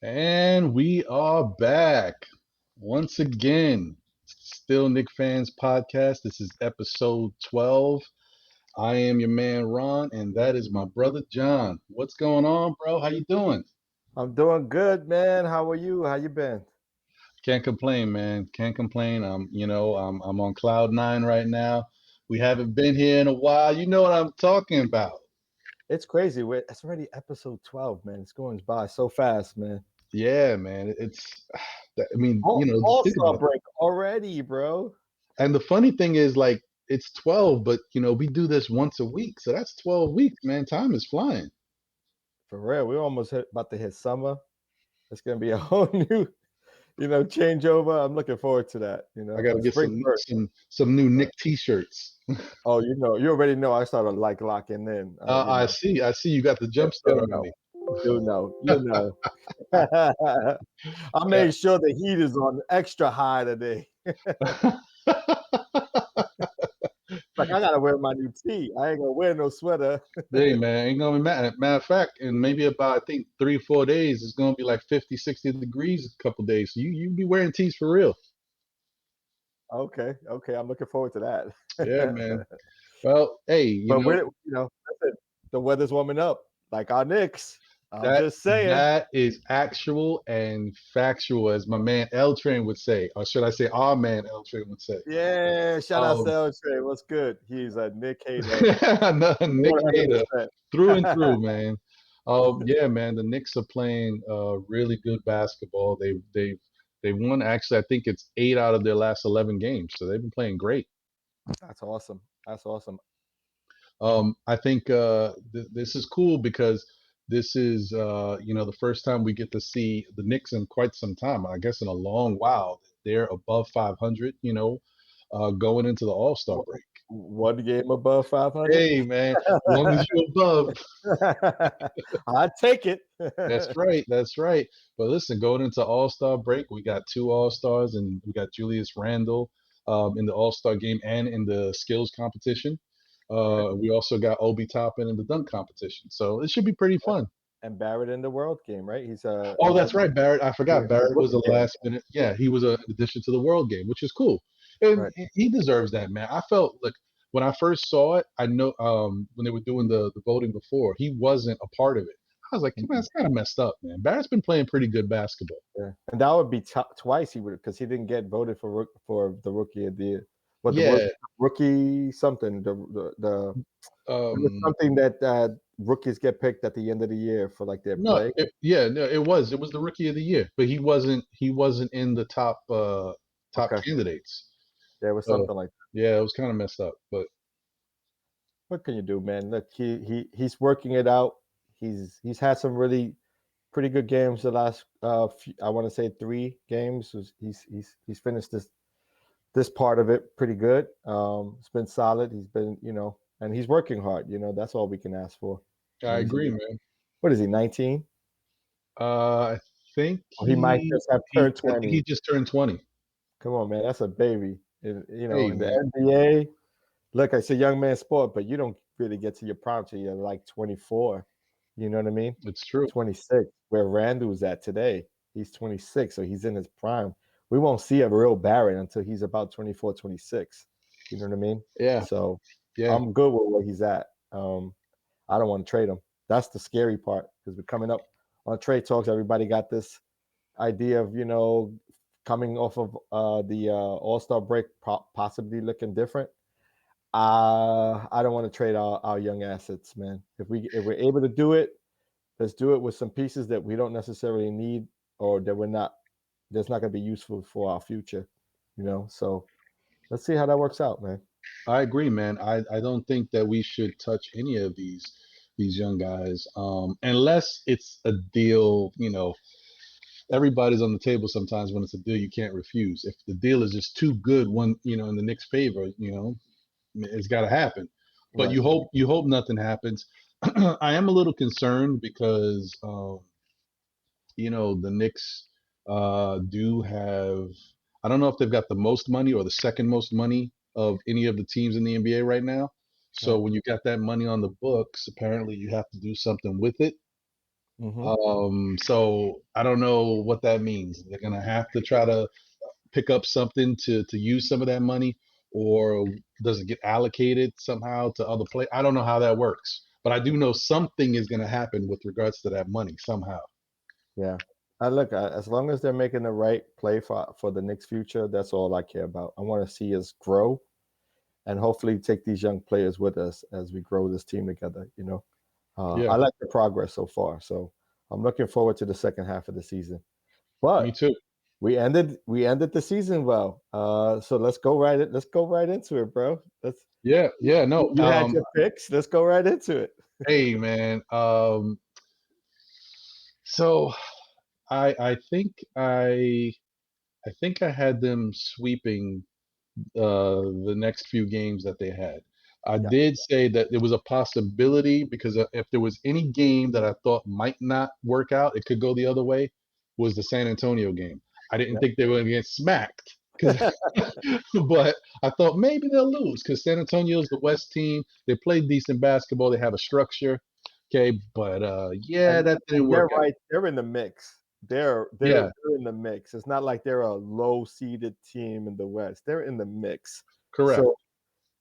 And we are back once again. Still Nick Fans Podcast. This is episode 12. I am your man Ron, and that is my brother John. What's going on, bro? How you doing? I'm doing good, man. How are you? How you been? Can't complain, man. Can't complain. I'm on cloud nine right now. We haven't been here in a while. You know what I'm talking about. It's crazy. It's already episode 12, man. It's going by so fast, man. Yeah, man. I mean, just think All-Star about it. break already, bro. And the funny thing is, like, it's 12, but we do this once a week. So that's 12 weeks, man. Time is flying. For real. We're almost about to hit summer. It's going to be a whole new, changeover. I'm looking forward to that, I gotta get spring some first. some new Nick t-shirts. Oh, you already know I started like locking in, I see you got the jump start You on know, me. you know. I Yeah. made sure the heat is on extra high today. Like I gotta wear my new tee. I ain't gonna wear no sweater. Hey man, ain't gonna be mad. Matter of fact, in maybe about I think 3 or 4 days, it's gonna be like 50, 60 degrees a couple days. So you be wearing tees for real. Okay, I'm looking forward to Yeah, that. man. Well, hey, But listen, the weather's warming up, like our Knicks. I'm That just saying. that is actual and factual, as my man L Train would say, or should I say our man L Train would say. Yeah, shout out to Um, El Trey. What's good? He's a Nick hater, Nick Hater 100%. through and through, man. Yeah, man, the Knicks are playing really good basketball. They won actually. I think it's 8 out of their last 11 games, so they've been playing great. That's awesome. That's awesome. I think this is cool because this is the first time we get to see the Knicks in quite some time. I guess in a long while. They're above 500. Going into the All Star break. One game above 500. Hey, man, as long as you're above. I take it. That's right. That's right. But listen, going into All Star break, we got two All Stars, and we got Julius Randle in the All Star game and in the skills competition. Right. We also got Obi Toppin in the dunk competition. So it should be pretty fun. And Barrett in the World game, right? He's Oh, that's right, Barrett. I forgot. the Barrett was rookie a game. last minute. Yeah, he was an addition to the World game, which is cool, and Right. he deserves that, man. I felt like when I first saw it, I know when they were doing the voting before, he wasn't a part of it. I was like, man, it's kind of messed up, man. Barrett's been playing pretty good basketball. Yeah, and that would be twice he would, because he didn't get voted for the rookie of the year. What the Yeah. rookie something the it was Um, something that rookies get picked at the end of the year for like their no, play. no, it was the rookie of the year, but he wasn't in the top Okay, candidates. there was So something like that. yeah, it was kind of messed up, but What can you do, man? Look, he's working it out. He's had some really pretty good games the last I want to say 3 games. He's finished this part of it pretty good. It's been solid. He's been, and he's working hard. That's all we can ask for. I agree, man. What is he, 19? I think Or he might just have turned I think 20. he just turned 20. Come on, man, that's a baby. Hey, In the man. NBA, look, it's a young man's sport, but you don't really get to your prime till you're like 24. You know what I mean? It's true. 26. Where Randall's at today, he's 26, so he's in his prime. We won't see a real Barrett until he's about 24, 26. You know what I mean? Yeah, So yeah. I'm good with where he's at. I don't want to trade him. That's the scary part, because we're coming up on trade talks. Everybody got this idea of, coming off of the All-Star break, possibly looking different. I don't want to trade our young assets, man. If we're able to do it, let's do it with some pieces that we don't necessarily need, or that that's not going to be useful for our future. So let's see how that works out, man. I agree, man. I don't think that we should touch any of these young guys unless it's a deal. Everybody's on the table sometimes when it's a deal you can't refuse. If the deal is just too good, in the Knicks' favor, it's got to happen. But Right. you hope nothing happens. I am a little concerned because the Knicks do have. I don't know if they've got the most money or the second most money of any of the teams in the NBA right now. So Right. when you got that money on the books, apparently you have to do something with it. Hmm. So I don't know what that means. They're gonna have to try to pick up something to use some of that money, or does it get allocated somehow to other play? I don't know how that works, but I do know something is gonna happen with regards to that money somehow. Yeah. I look, as long as they're making the right play for the Knicks' future, that's all I care about. I want to see us grow and hopefully take these young players with us as we grow this team together. Yeah, I like the progress so far, so I'm looking forward to the second half of the season. me But too. we ended the season well. So let's go right into it, bro. Let's Yeah, yeah, no. You had your picks. Let's go right into it. Hey, man. So I think I think I had them sweeping the next few games that they had. I Yeah, did say that there was a possibility because if there was any game that I thought might not work out, it could go the other way, was the San Antonio game. I didn't think they were going to get smacked because, yeah. but I thought maybe they'll lose because San Antonio's the West team. They play decent basketball. They have a structure. Okay, but yeah, and that didn't they're work out. right. They're in the mix. They're they're Yeah, they're in the mix. It's not like they're a low seeded team in the West. They're in the mix. correct. So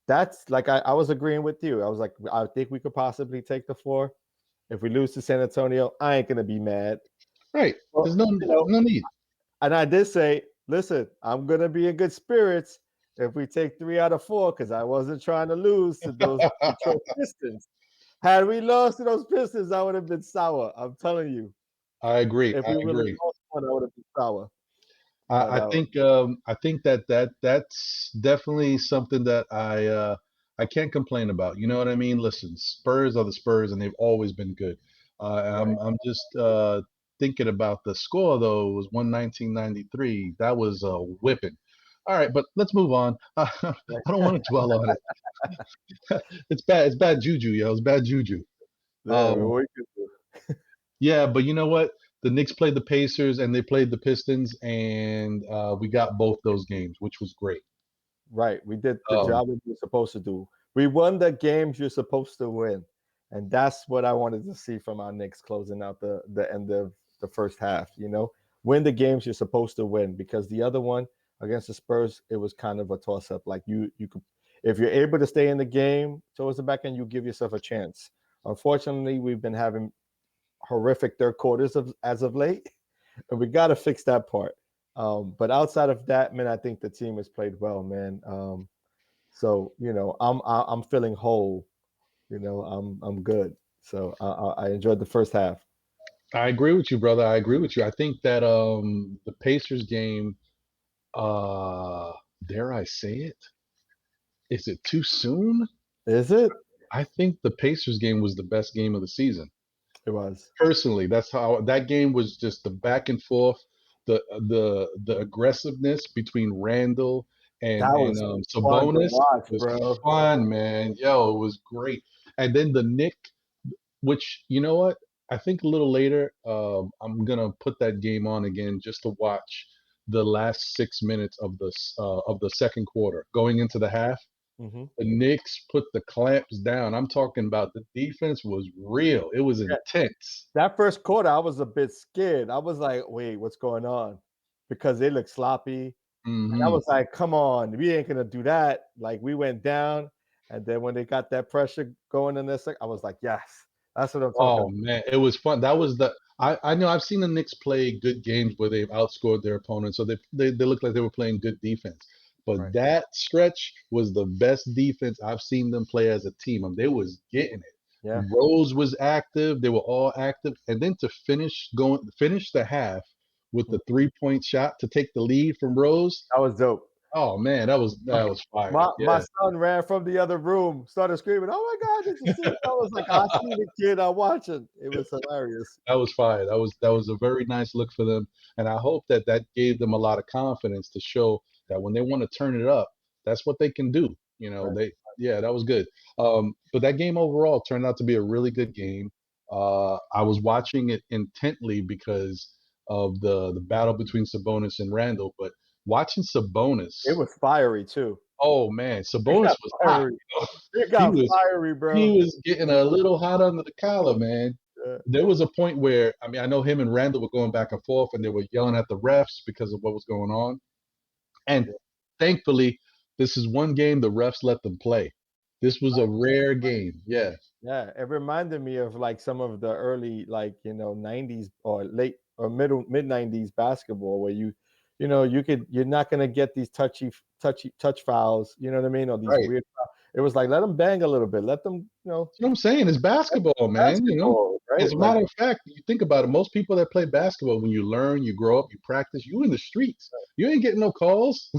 that's like I was agreeing with you. I was like, I think we could possibly take the 4. If we lose to San Antonio, I ain't gonna be mad. Right. Well, There's no need. and I did say, listen, I'm gonna be in good spirits if we take 3 out of 4 because I wasn't trying to lose to those Detroit Pistons. Had we lost to those Pistons, I would have been sour. I'm telling you. I agree. If I we would have agree. lost one, I would have been sour. But I think that's definitely something that I can't complain about. You know what I mean? Listen, Spurs are the Spurs, and they've always been good. right. I'm just thinking about the score though. It was 119-93. That was a whipping. All right, but let's move on. I Right. don't want to dwell on it. It's bad. It's bad juju, yo. It's bad juju. Yeah, Um, we could do. Yeah, but you know what? The Knicks played the Pacers and they played the Pistons, and we got both those games, which was great. Right. We did the Um, job we were supposed to do. We won the games you're supposed to win. And that's what I wanted to see from our Knicks closing out the end of the first half. Win the games you're supposed to win because the other one against the Spurs, it was kind of a toss up. Like you could if you're able to stay in the game towards the back end, you give yourself a chance. Unfortunately, we've been having horrific third quarters as of late, and we got to fix that part. But outside of that, man, I think the team has played well, man. So I'm feeling whole. I'm good. So I enjoyed the first half. I agree with you, brother. I agree with you. I think that the Pacers game, uh, dare I say it? Is it too soon? Is it? I think the Pacers game was the best game of the season. It was. Personally, that's how that game was. Just the back and forth, the aggressiveness between Randall That and was fun to Sabonis watch, was bro. fun, man. Yo, it was great. And then the Nick, which you know what? I think a little later, I'm gonna put that game on again just to watch the last 6 minutes of the second quarter, going into the half. Hmm. The Knicks put the clamps down. I'm talking about the defense was real. It was Yeah, intense. that first quarter, I was a bit scared. I was like, "Wait, what's going on?" Because they looked sloppy. And I Hmm. was like, "Come on, we ain't gonna do that." Like we went down, and then when they got that pressure going in this, I was like, "Yes, that's what I'm talking Oh about." man, it was fun. That was the I know I've seen the Knicks play good games where they've outscored their opponents, so they looked like they were playing good defense. But Right. that stretch was the best defense I've seen them play as a team. They was getting it. Yeah, Rose was active. They were all active, and then to finish the half with the 3-point shot to take the lead from Rose. that was dope. Oh man, that was fire. My Yeah. son ran from the other room, started screaming, "Oh my God, did you see it?" I was like, "I see the kid. I'm watching." It was hilarious. That was fire. That was a very nice look for them, and I hope that that gave them a lot of confidence to show that when they want to turn it up, that's what they can do. Right. Yeah, that was good. But that game overall turned out to be a really good game. I was watching it intently because of the battle between Sabonis and Randall, but watching It Sabonis, was fiery too. oh man, It Sabonis got was hot. fiery. It He got was fiery, he bro. was getting a little hot under the collar, man. there was a point where, I mean, I know him and Randall were going back and forth, and they were yelling at the refs because of what was going on. And thankfully, this is one game the refs let them play. This was a rare game. Yeah. Yeah, it reminded me of like some of the early, like, 90s or late or mid 90s basketball where you're not gonna get these touch fouls, you know what I mean, or these Right. weird fouls. It was like, let them bang a little bit, let them, That's what I'm saying. It's basketball, man. basketball, As right? a Like, matter of fact, you think about it, most people that play basketball, when you learn, you grow up, you practice, you in the streets. You ain't getting no calls.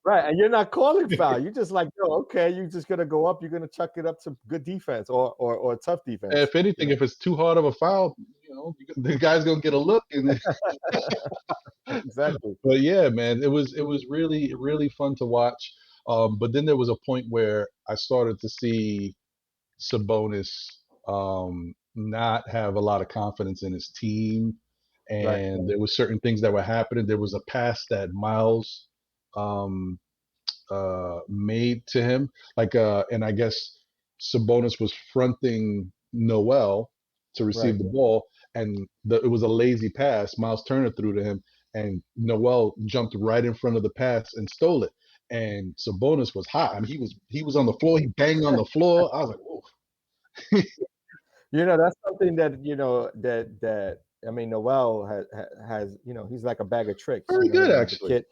right, and you're not calling foul. You just like, oh, okay, you're just gonna go up, you're gonna chuck it up to good defense or tough defense. If anything, if it's too hard of a foul, the guy's gonna get a look. And Exactly. but yeah, man, it was really really fun to watch. But then there was a point where I started to see Sabonis not have a lot of confidence in his team, Right. and there was certain things that were happening. There was a pass that Miles um, made to him, and I guess Sabonis was fronting Noel to receive Right. the ball, and it was a lazy pass. Miles Turner threw to him, and Noel jumped right in front of the pass and stole it. And Sabonis was hot. I mean, he was on the floor. He banged on the floor. I was like, "Whoa, That's something that, that I mean, Noel has, he's like a bag of tricks. very You know what good I mean? The actually." kid,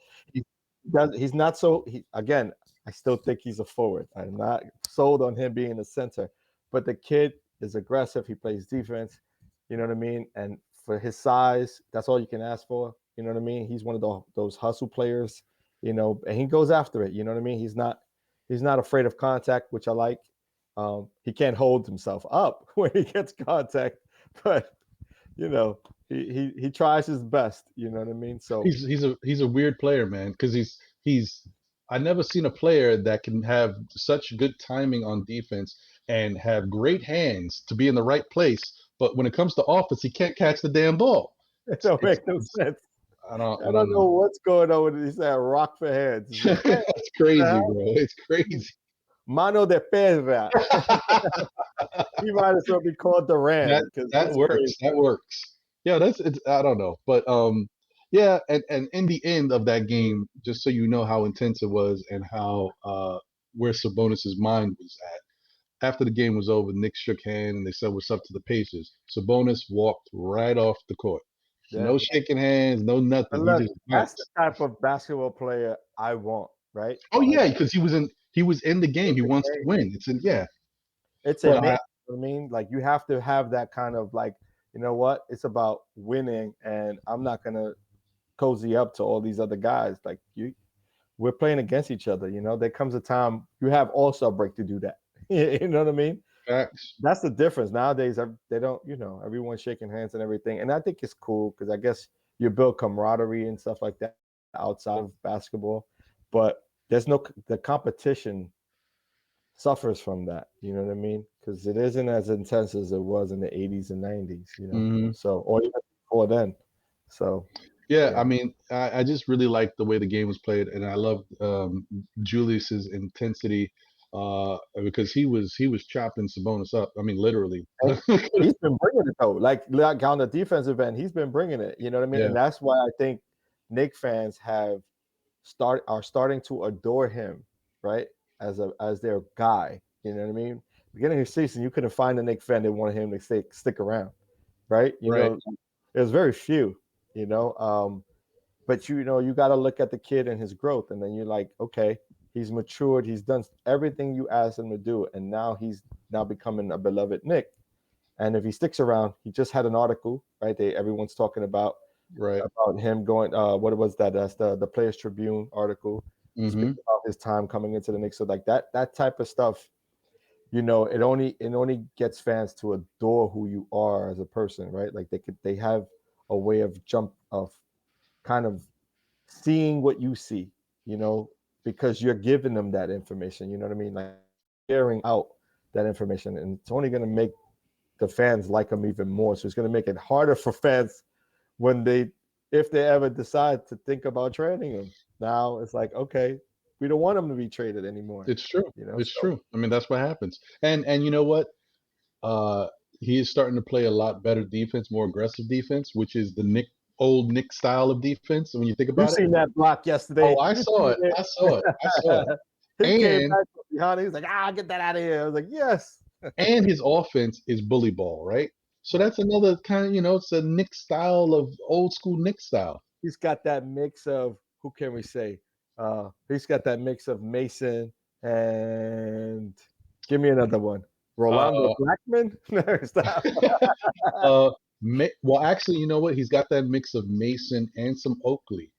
he's not so, again, I still think he's a forward. I'm not sold on him being a center, but the kid is aggressive. He plays defense, you know what I mean? And for his size, that's all you can ask for. You know what I mean? He's one of those hustle players, and he goes after it. You know what I mean? He's not afraid of contact, which I like. He can't hold himself up when he gets contact, but you know, he tries his best. You know what I mean? So He's a weird player, man, because he's I never seen a player that can have such good timing on defense and have great hands to be in the right place, but when it comes to offense, he can't catch the damn ball. it It's, don't it's, make no it's sense. I don't I I don't don't know know. what's going on with this rock for hands. It's like, man, It's crazy, bro. It's crazy. mano de perra. He might as well be called That Duran because that it's works. crazy. That works. Yeah, it's I don't know, but yeah, and in the end of that game, just so you know how intense it was and how where Sabonis's mind was at. After the game was over, Knicks shook hands and they said what's up to the Pacers. Sabonis walked right off the court. Yeah. No shaking hands, no But nothing. He look, just that's the bounced. type of basketball player I want, right? Oh Like, yeah, because he was in the game. He wants to win. It's in yeah. it's But innate. You know what I mean? Like, you have to have that kind of, like, you know what? It's about winning, and I'm not gonna cozy up to all these other guys. Like, we're playing against each other. There comes a time you have all-star break to do that. You know what I mean? facts. That's the difference nowadays. They don't, everyone's shaking hands and everything, and I think it's cool because I guess you build camaraderie and stuff like that outside of basketball. But there's no the competition suffers from that. You know what I mean? Because it isn't as intense as it was in the 80s and 90s. Hmm. So, or even before then. So Yeah, I yeah, mean, I just really liked the way the game was played, and I loved Julius's intensity because he was chopping Sabonis up. I mean, literally. and he's been bringing it though. Like on the defensive end, he's been bringing it. You know what I mean? Yeah, And that's why I think Knicks fans are starting to adore him, right? As their guy. You know what I mean? Beginning of the season, you couldn't find a Knicks fan that wanted him to stick around, right? right, There's very few. You know, but you got to look at the kid and his growth, and then you're like, okay, he's matured, he's done everything you asked him to do, and now he's now becoming a beloved Knick. And if he sticks around, he just had an article, right? Everyone's talking about right. him going. What was that? That's the Players Tribune article Hmm. speaking about his time coming into the Knicks. So like that type of stuff, it only gets fans to adore who you are as a person, right? Like they have a way of kind of seeing what you see, you know, because you're giving them that information. You know what I mean? Like sharing out that information, and it's only going to make the fans like them even more. So it's going to make it harder for fans when if they ever decide to think about trading him. Now it's like, okay, we don't want him to be traded anymore. It's true. It's So true. I mean, that's what happens. And you know what? Uh, he is starting to play a lot better defense, more aggressive defense, which is the old Nick style of defense. When you think You about it, seen that block yesterday? oh, I You saw seen it. I saw it. I saw it. He came And back from behind. He was like, get that out of here. I was like, yes. and his offense is bully ball, right? So Right. that's another kind of, it's a Nick style of old school Nick style. He's got that mix of, who can we say? He's got that mix of Mason and give me another one. Rolando Uh, Blackman? No, stop. well, actually, you know what? He's got that mix of Mason and some Oakley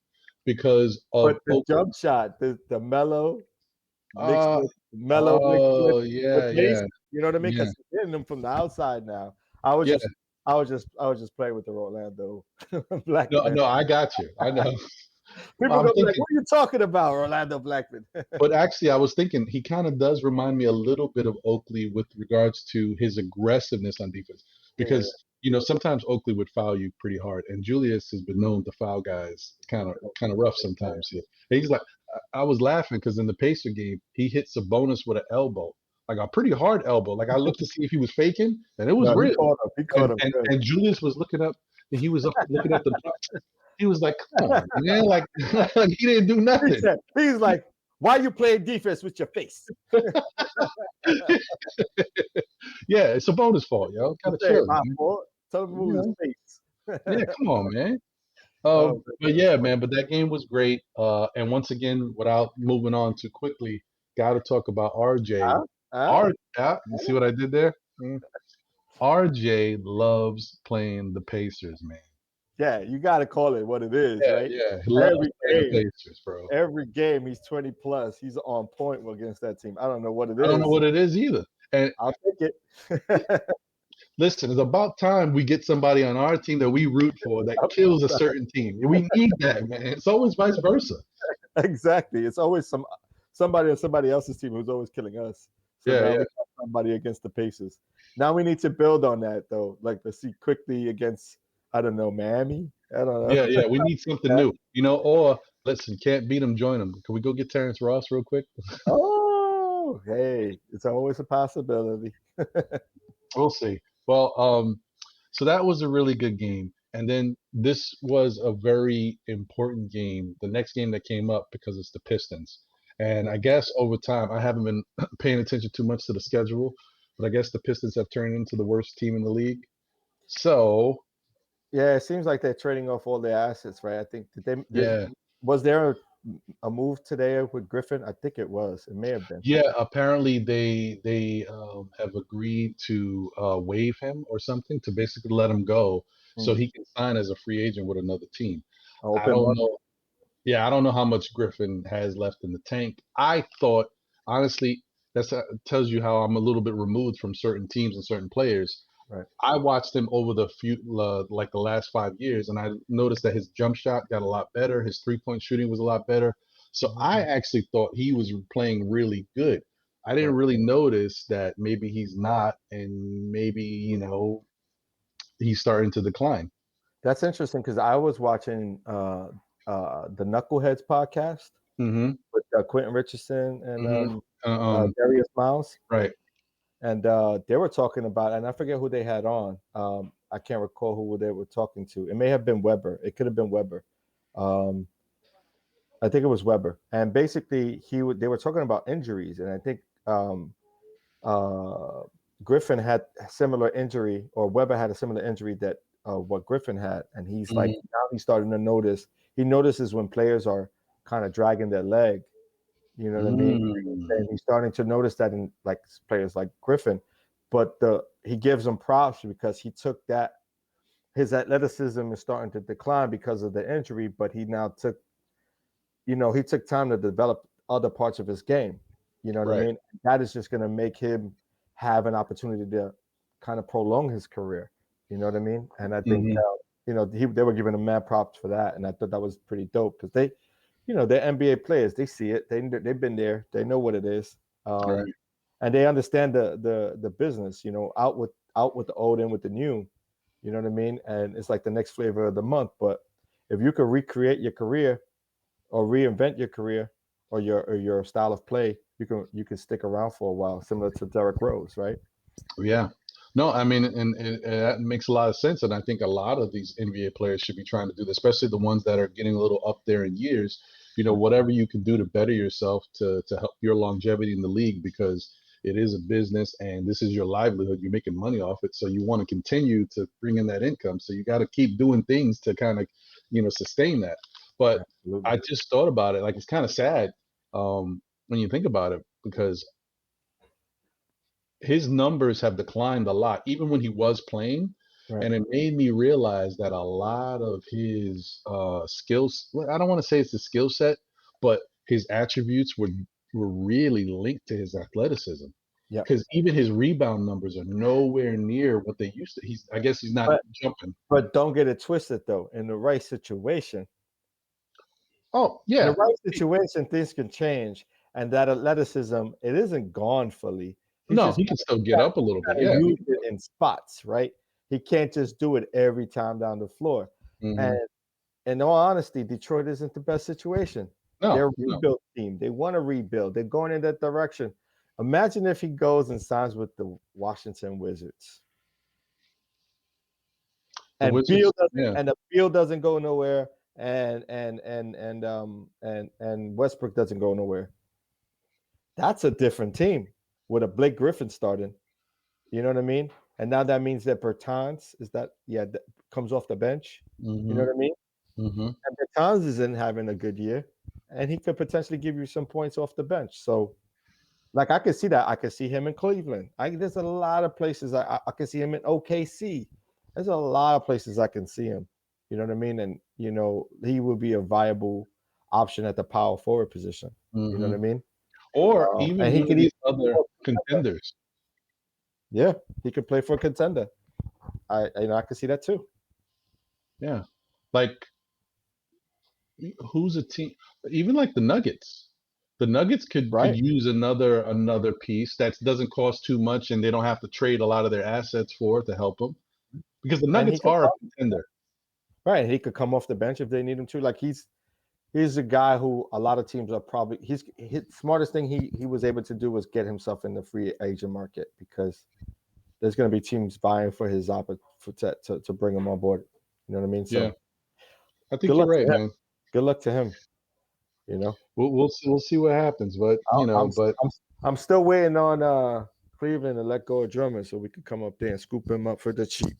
because of But the Oakley. jump shot, the mellow mixed Uh, with mellow mixed oh, with yeah, yeah, Mason. You know what I mean? yeah, Because he's hitting them from the outside now. I was yeah. just playing with the Rolando No, Blackman. no, I got you. I know. People I'm gonna be like, thinking, "What are you talking about, Orlando Blackman?" but actually, I was thinking he kind of does remind me a little bit of Oakley with regards to his aggressiveness on defense. Yeah, Because, sometimes Oakley would foul you pretty hard, and Julius has been known to foul guys kind of rough sometimes here. And he's like, I was laughing because in the Pacer game, he hit Sabonis with an elbow, like a pretty hard elbow. Like I looked to see if he was faking, and it was no, real. he caught And him and, good. and Julius was looking up, and he was up looking at the. He was like, "Come on, man! Like, like he didn't do nothing." He's like, "Why you playing defense with your face?" Yeah, it's a bonus fault, yo. Gotta Say chill, my man. fault. Tell him to move his You face. Yeah, come on, man. Oh, But yeah, man. But that game was great. And once again, without moving on too quickly, got to talk about RJ. huh? Huh? You see what I did there? RJ loves playing the Pacers, man. Yeah, you got to call it what it is, Yeah, right? yeah. He loves Every playing the game, Pacers, bro. every game, he's 20 plus. He's on point against that team. I don't know what it I don't know is. what it is either. And I'll take it. listen, it's about time we get somebody on our team that we root for that kills a certain team. We need that, man. It's always vice versa. Exactly. It's always somebody on somebody else's team who's always killing us. So Yeah, now yeah. we got somebody against the Pacers. Now we need to build on that though. Like let's see quickly against, I don't know, Miami. I don't know. Yeah, yeah, we need something new, or listen, can't beat them, join them. Can we go get Terrence Ross real quick? Oh, hey, it's always a possibility. We'll see. Well, so that was a really good game, and then this was a very important game. The next game that came up because it's the Pistons, and I guess over time I haven't been paying attention too much to the schedule, but I guess the Pistons have turned into the worst team in the league. So Yeah, it seems like they're trading off all their assets, right? I think yeah, was there a move today with Griffin? I think it was. It may have been. yeah, apparently they have agreed to waive him or something to basically let him go so he can sign as a free agent with another team. I Open don't market. know. Yeah, I don't know how much Griffin has left in the tank. I thought, honestly, that tells you how I'm a little bit removed from certain teams and certain players. Right. I watched him over like the last 5 years, and I noticed that his jump shot got a lot better. His 3-point shooting was a lot better. So I actually thought he was playing really good. I didn't Right. really notice that maybe he's not, and maybe he's starting to decline. That's interesting because I was watching the Knuckleheads podcast Mm-hmm. with Quentin Richardson and Mm-hmm. Um, Darius Miles, right. and they were talking about, and I forget who they had on. I can't recall who they were talking to. It may have been Weber. It could have been Weber. Um, I think it was Weber, and basically they were talking about injuries, and I think uh, Griffin had a similar injury, or Weber had a similar injury that what Griffin had, and he's like Mm-hmm. now he's starting to notice. He notices when players are kind of dragging their leg. You know what I mean? Mm. And he's starting to notice that in like players like Griffin, but he gives him props because he took that his athleticism is starting to decline because of the injury, but he now took he took time to develop other parts of his game. You know what I Right. mean? That is just going to make him have an opportunity to kind of prolong his career. You know what I mean? And I think Mm-hmm. they were giving him mad props for that, and I thought that was pretty dope because they're NBA players. They see it. They've been there. They know what it is, Right. and they understand the business. Out with the old, in with the new. You know what I mean? And it's like the next flavor of the month. But if you could recreate your career or reinvent your career or your style of play, you can stick around for a while, similar to Derrick Rose, right? Yeah. No, I mean, and that makes a lot of sense. And I think a lot of these NBA players should be trying to do this, especially the ones that are getting a little up there in years. You know, whatever you can do to better yourself to help your longevity in the league, because it is a business and this is your livelihood. You're making money off it, so you want to continue to bring in that income. So you got to keep doing things to kind of, sustain that. But Absolutely. I just thought about it, like it's kind of sad when you think about it, because his numbers have declined a lot, even when he was playing. Right. And it made me realize that a lot of his skills, well, I don't want to say it's the skill set, but his attributes were really linked to his athleticism. Yep. Because even his rebound numbers are nowhere near what they used to. I guess he's not jumping. But don't get it twisted though. In the right situation, Oh, in the yeah. right situation, things can change. And that athleticism, it isn't gone fully. He's No, just he can still get up a little bit. gotta Yeah. use it in spots, right? He can't just do it every time down the floor. Hmm. And in all honesty, Detroit isn't the best situation. They're No, a no. rebuild team. They want to rebuild. They're going in that direction. Imagine if he goes and signs with the Washington Wizards, The and Beal Wizards, doesn't, yeah. and the Beal doesn't go nowhere, and Westbrook doesn't go nowhere. That's a different team with a Blake Griffin starting. You know what I mean? And now that means that Bertans is that that comes off the bench. You know Hmm. what I mean? Hmm. And Bertans isn't having a good year, and he could potentially give you some points off the bench. So, like, I could see that. I could see him in Cleveland. There's a lot of places I can see him in OKC. There's a lot of places I can see him. You know what I mean? And he would be a viable option at the power forward position. You know Hmm. what I mean? Or And even he one of could even these other contenders. yeah, he could play for a contender. I could see that too. Yeah. Like, who's a team? Even like the Nuggets. The Nuggets could Right. use another piece that doesn't cost too much, and they don't have to trade a lot of their assets for it to help them, because the And Nuggets are a contender. he could come off the bench if they need him to. Like he's a guy who a lot of teams are probably his smartest thing he was able to do was get himself in the free agent market, because there's going to be teams vying for his to bring him on board. You know what I mean? Yeah, So I good think you're luck to right, him. man. Good luck to him. You know, We'll see what happens, but I- I'm but I'm I'm still waiting on Cleveland to let go of Drummond so we could come up there and scoop him up for the cheap.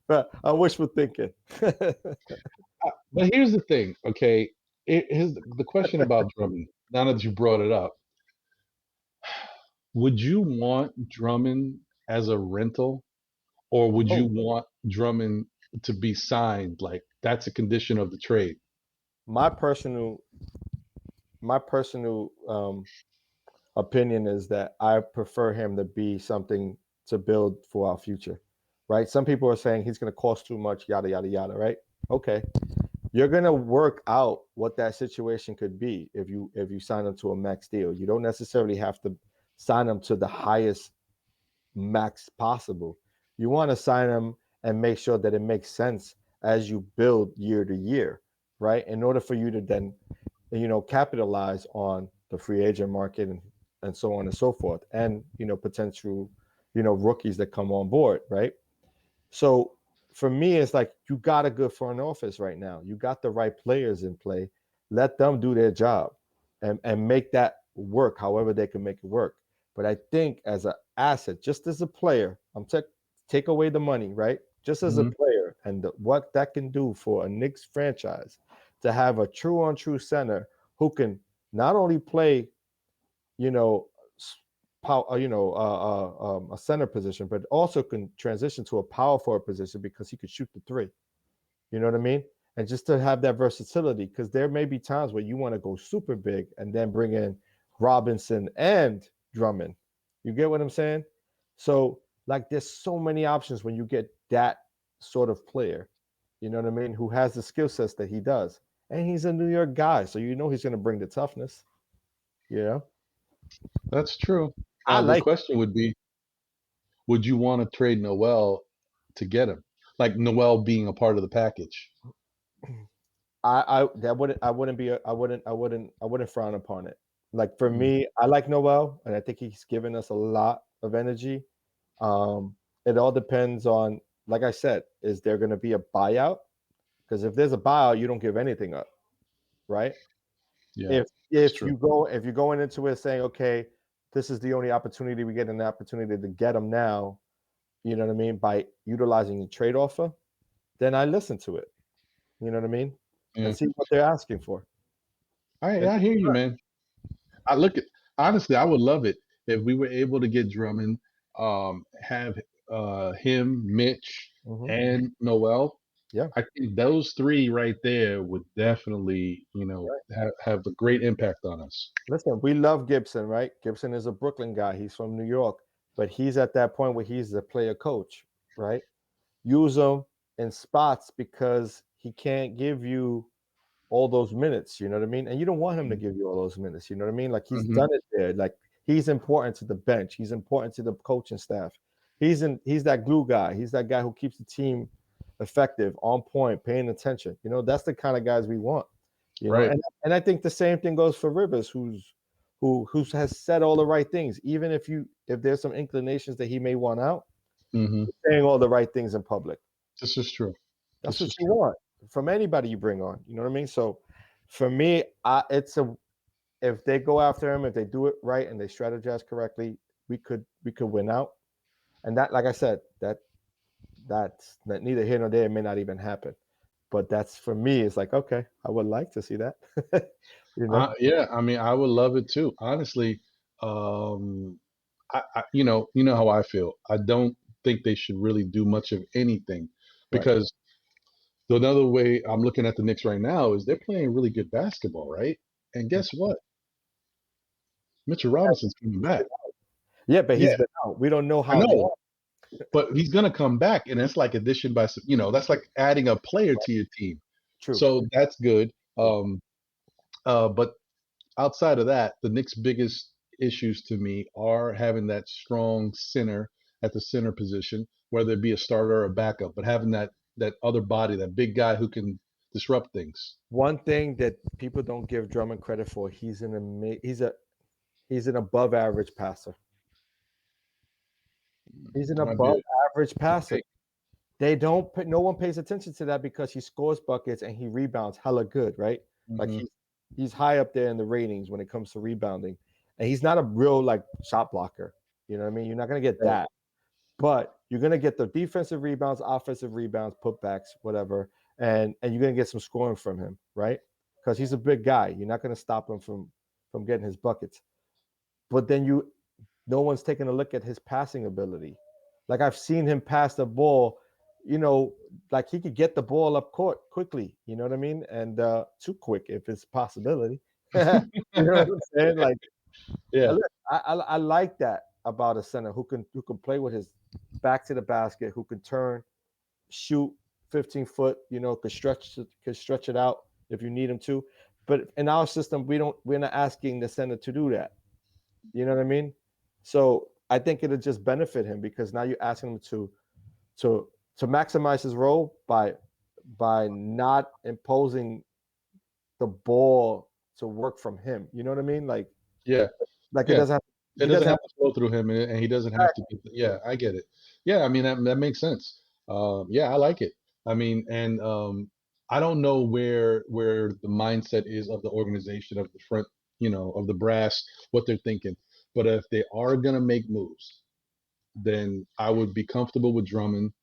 But I'm wishful thinking. but here's the thing, okay? Here's the question about Drummond. Now that you brought it up, would you want Drummond as a rental, or would you Oh, want Drummond to be signed? Like that's a condition of the trade. my personal my personal opinion is that I prefer him to be something to build for our future, right? Some people are saying he's going to cost too much, yada yada yada, right? Okay, you're going to work out what that situation could be if you sign him to a max deal. You don't necessarily have to sign him to the highest max possible. You want to sign him and make sure that it makes sense as you build year to year, right? In order for you to then capitalize on the free agent market and so on and so forth, and potential rookies that come on board, right? So for me, it's like you got a good front office right now. You got the right players in play. Let them do their job and make that work however they can make it work. But I think as an asset, just as a player, take away the money, right? Just as a Hmm. player and what that can do for a Knicks franchise to have a true on true center who can not only play, you know, a center position, but also can transition to a power forward position because he could shoot the three. You know what I mean? And just to have that versatility, because there may be times where you want to go super big and then bring in Robinson and Drummond. You get what I'm saying? So, like, there's so many options when you get that sort of player, you know what I mean, who has the skill sets that he does. And he's a New York guy, so he's going to bring the toughness. You know, That's true. I Now the like question would be, would you want to trade Noel to get him? Like Noel being a part of the package. I wouldn't frown upon it. Like for Mm. me, I like Noel, and I think he's given us a lot of energy. It all depends on, like I said, is there going to be a buyout? Because if there's a buyout, you don't give anything up, right? Yeah, If that's if true. you go if you're going into it saying, okay, this is the only opportunity we get, an opportunity to get them now, you know what I mean, by utilizing the trade offer, then I listen to it. You know what I mean, Yeah, and see what they're asking for. And I hear you, man. I look at honestly, I would love it if we were able to get Drummond, have him, Mitch, mhm. and Noel. Yeah, I think those three right there would definitely, right. have a great impact on us. Listen, we love Gibson, right? Gibson is a Brooklyn guy. He's from New York, but he's at that point where he's the player coach, right? Use him in spots because he can't give you all those minutes, you know what I mean? And you don't want him to give you all those minutes, you know what I mean? Like he's Hmm. done it there. Like he's important to the bench. He's important to the coaching staff. He's that glue guy. He's that guy who keeps the team effective, on point, paying attention. You know, that's the kind of guys we want. You know, Right. and I think the same thing goes for Rivers, who has said all the right things. Even if there's some inclinations that he may want out, Hmm. saying all the right things in public. This is true. That's This what is you true. want from anybody you bring on. You know what I mean? So for me, it's a if they go after him, if they do it right and they strategize correctly, we could win out. And that, like I said, that neither here nor there, it may not even happen. But that's for me. It's like, okay, I would like to see that. you know, Yeah, I mean, I would love it too. Honestly, um, you know how I feel. I don't think they should really do much of anything right? because the another way I'm looking at the Knicks right now is they're playing really good basketball, right? And guess what? Mitchell Robinson's coming back. Yeah, but he's Yeah, been out. We don't know I how know, long. but he's gonna come back, and it's like addition by, that's like adding a player to your team. True. So that's good. True. But outside of that, the Knicks' biggest issues to me are having that strong center at the center position, whether it be a starter or a backup, but having that other body, that big guy who can disrupt things. One thing that people don't give Drummond credit for, he's an above average passer. He's an Might be above average a passer. take. No one pays attention to that because he scores buckets and he rebounds hella good, right? Like Hmm. he's high up there in the ratings when it comes to rebounding. And he's not a real like shot blocker. You know what I mean? You're not gonna get Right. that. But you're gonna get the defensive rebounds, offensive rebounds, putbacks, whatever, and you're gonna get some scoring from him, right? Because he's a big guy. You're not gonna stop him from getting his buckets. But then no one's taking a look at his passing ability. Like I've seen him pass the ball, you know, like he could get the ball up court quickly. You know what I mean? And too quick if it's a possibility. you know what I'm saying? Like Yeah. I like that about a center who can play with his back to the basket, who can turn, shoot 15 foot, could stretch it out if you need him to. But in our system, we're not asking the center to do that. You know what I mean? So I think it'll just benefit him because now you're asking him to to maximize his role by not imposing the ball to work from him. You know what I mean? Yeah. Like it Yeah. doesn't have It he doesn't doesn't have have to flow through him, and he doesn't have to. Yeah, I get it. Yeah, I mean that makes sense. Yeah, I like it. I mean, and I don't know where the mindset is of the organization, of the front, of the brass, what they're thinking. But if they are gonna make moves, then I would be comfortable with Drummond.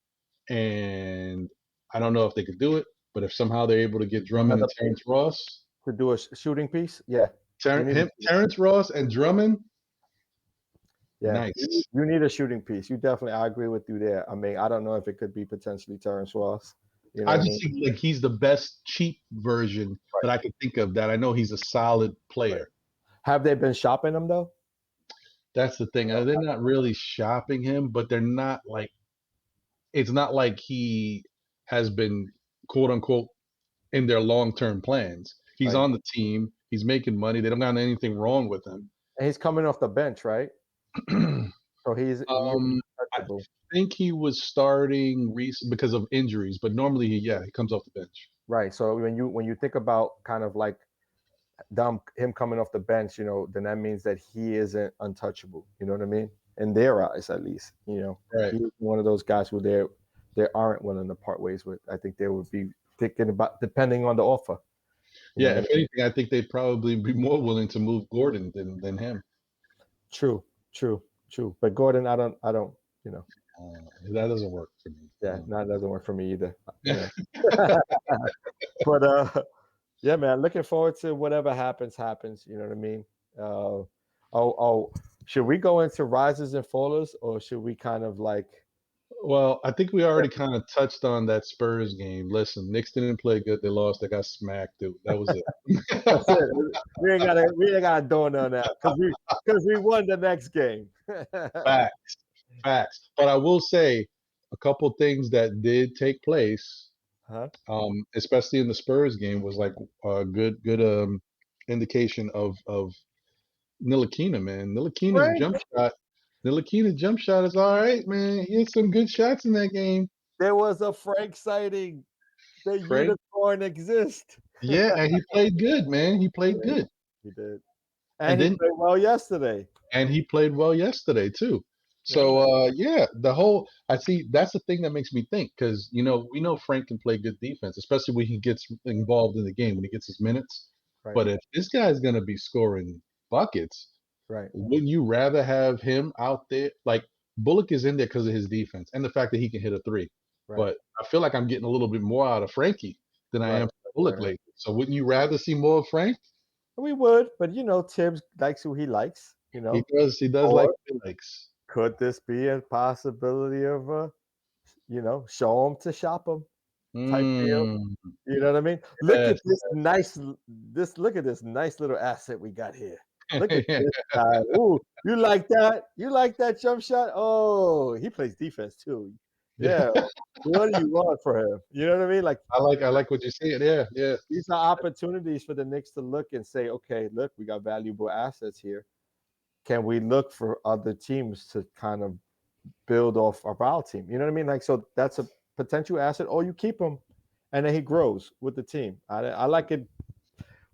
And I don't know if they could do it, but if somehow they're able to get Drummond another and piece Terrence Ross, to do a shooting piece. Yeah, you need a Terrence Ross and Drummond, yeah, nice. you need a shooting piece. You definitely, I agree with you there. I mean, I don't know if it could be potentially Terrence Ross. You know I what I mean? just think like he's the best cheap version that Right, I could think of that I know he's a solid right. player. Have they been shopping him though? That's the thing. They're not really shopping him, but they're not like it's not like he has been quote unquote in their long term plans. He's Right. on the team. He's making money. They don't got anything wrong with him. And he's coming off the bench, right? So he is I touchable. think he was starting because of injuries, but normally he comes off the bench. Right. So when you think about kind of like him coming off the bench, then that means that he isn't untouchable. You know what I mean? in their eyes, at least. Right. He's one of those guys who they aren't willing to part ways with. I think they would be thinking about depending on the offer. Yeah, if anything, I think they'd probably be more willing to move Gordon than him. True. But Gordon, I don't. That doesn't work for me. Yeah, that doesn't work for me either. But yeah, man, looking forward to whatever happens. You know what I mean? Should we go into rises and fallers, or should we kind of like? Well, I think we already kind of touched on that Spurs game. Listen, Knicks didn't play good. They lost. They got smacked. Dude. That was it. That's it. We ain't gotta do none of that because we won the next game. Facts. But I will say a couple things that did take place, Huh? especially in the Spurs game, was like a good indication of Ntilikina, man. Frank, Ntilikina's jump shot is all right, man. He had some good shots in that game. there was a Frank sighting. The Frank, unicorn exists. yeah, and he played good, man. He played good. He did, And and he then played well yesterday. and he played well yesterday too. So yeah, I see that's the thing that makes me think because we know Frank can play good defense, especially when he gets involved in the game when he gets his minutes. Right. But if this guy's gonna be scoring buckets, Right. wouldn't you rather have him out there? Like Bullock is in there because of his defense and the fact that he can hit a three. Right. But I feel like I'm getting a little bit more out of Frankie than I am from Bullock lately. So wouldn't you rather see more of Frank? We would, but Tibbs likes who he likes. He does like what he likes. Could this be a possibility of show him to shop him type deal? You know what I mean? Look at this nice little asset we got here. Look at this guy. Ooh, you like that? You like that jump shot? Oh, he plays defense too. Yeah. What do you want for him? You know what I mean? Like I like what you're saying. Yeah. These are opportunities for the Knicks to look and say, okay, look, we got valuable assets here. Can we look for other teams to kind of build off of our team? You know what I mean? Like, so that's a potential asset, or you keep him and then he grows with the team. I like it.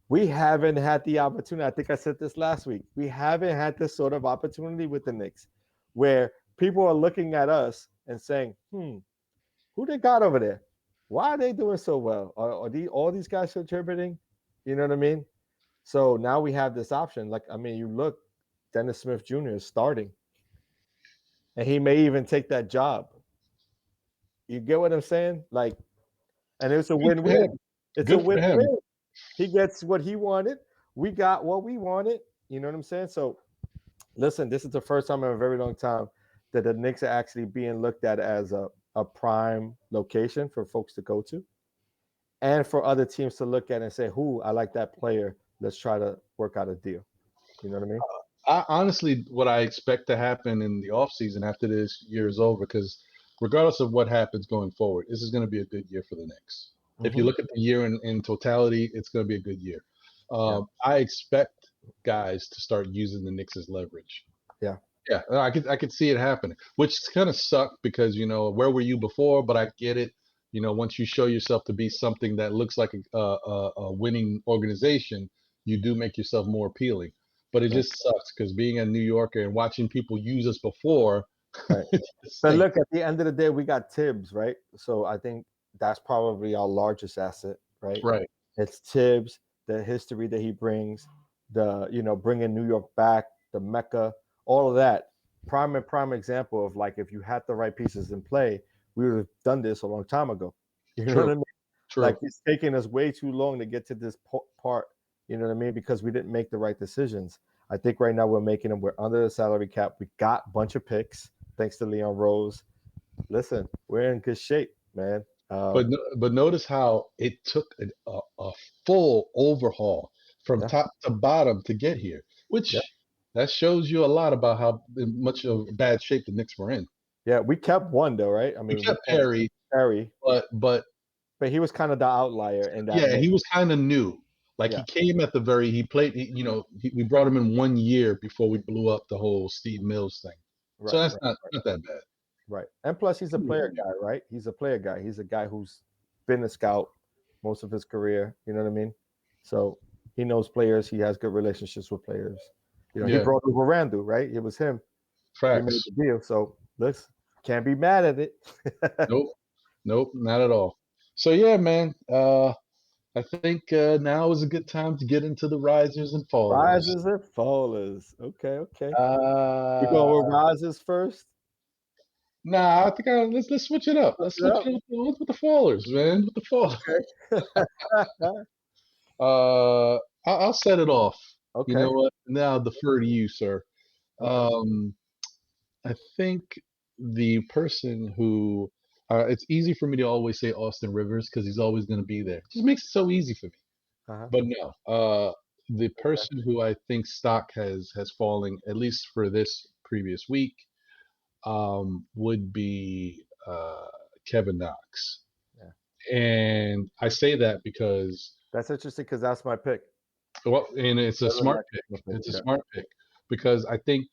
We haven't had the opportunity. I think I said this last week. We haven't had this sort of opportunity with the Knicks where people are looking at us and saying, who they got over there? Why are they doing so well? Are all these guys contributing? You know what I mean? So now we have this option. Like, I mean, you look, Dennis Smith Jr. is starting, and he may even take that job. You get what I'm saying? Like, and it's a win-win. It's a win-win. He gets what he wanted. We got what we wanted. You know what I'm saying? So, listen, this is the first time in a very long time that the Knicks are actually being looked at as a prime location for folks to go to, and for other teams to look at and say, I like that player. Let's try to work out a deal. You know what I mean? Honestly, what I expect to happen in the offseason after this year is over, because regardless of what happens going forward, this is going to be a good year for the Knicks. If you look at the year in totality, it's going to be a good year. I expect guys to start using the Knicks as leverage. Yeah, I could see it happening, which kind of sucked because where were you before? But I get it. Once you show yourself to be something that looks like a winning organization, you do make yourself more appealing. But it just sucks because being a New Yorker and watching people use us before. Right. But look, at the end of the day, we got Tibbs, right? So I think that's probably our largest asset, right? Right. It's Tibbs, the history that he brings, bringing New York back, the Mecca, all of that. Prime example of like if you had the right pieces in play, we would have done this a long time ago. You know what I mean? True. Like it's taking us way too long to get to this part. You know what I mean? Because we didn't make the right decisions. I think right now we're making them. We're under the salary cap. We got a bunch of picks thanks to Leon Rose. Listen, we're in good shape, man. But notice how it took a full overhaul from top to bottom to get here, which that shows you a lot about how much of bad shape the Knicks were in. Yeah, we kept one though, right? I mean, we kept Perry, but he was kind of the outlier in that. Yeah, he was kind of new. Like he came at the he played. We brought him in 1 year before we blew up the whole Steve Mills thing. Right, so that's not that bad. Right, and plus he's a player guy, right? He's a player guy. He's a guy who's been a scout most of his career. You know what I mean? So he knows players. He has good relationships with players. He brought over Randall, right? It was him. he made Facts. the deal. So let's can't be mad at it. Nope. Nope. Not at all. So yeah, man. I think now is a good time to get into the risers and fallers. Rises and fallers. Okay, okay. We Uh, going with rises first. nah, I think let's switch it up. Look Let's it switch up. it up with the fallers, man. With the fallers. Okay. I'll set it off. You know Okay. what? Now I'll defer to you, sir. Okay. Um, I think the person who it's easy for me to always say Austin Rivers because he's always going to be there. Just makes it so easy for me. Uh-huh. But no, the Okay. person who I think stock has fallen at least for this previous week would be Kevin Knox, Yeah. and I say that because That's interesting because that's my pick. well, and it's a Kevin smart Knox is pick. my pick. It's a Yeah. smart pick because I think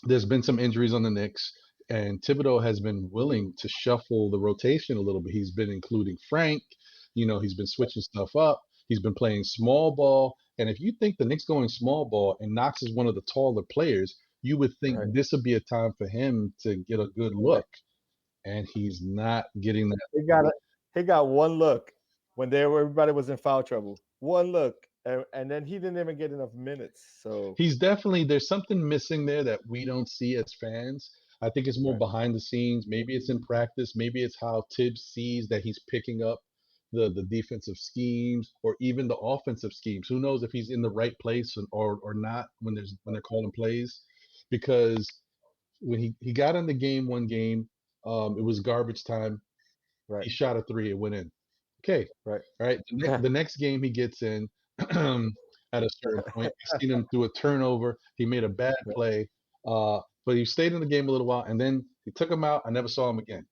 there's been some injuries on the Knicks, and Thibodeau has been willing to shuffle the rotation a little bit. He's been including Frank, he's been switching stuff up. He's been playing small ball. And if you think the Knicks going small ball and Knox is one of the taller players, you would think Right. this would be a time for him to get a good Right. look. And he's not getting that He got look. it. He got one look when everybody was in foul trouble. One look, and then he didn't even get enough minutes. So He's definitely there's something missing there that we don't see as fans. I think it's more right, behind the scenes. Maybe it's in practice. Maybe it's how Tibbs sees that he's picking up the defensive schemes or even the offensive schemes. Who knows if he's in the right place or not when they're calling plays, because when he got in the game one game, it was garbage time. right, He shot a three. It went in. Okay. right. All right. The next game he gets in at a certain point. I seen him do a turnover. He made a bad Yep, play. But he stayed in the game a little while and then he took him out. I never saw him again.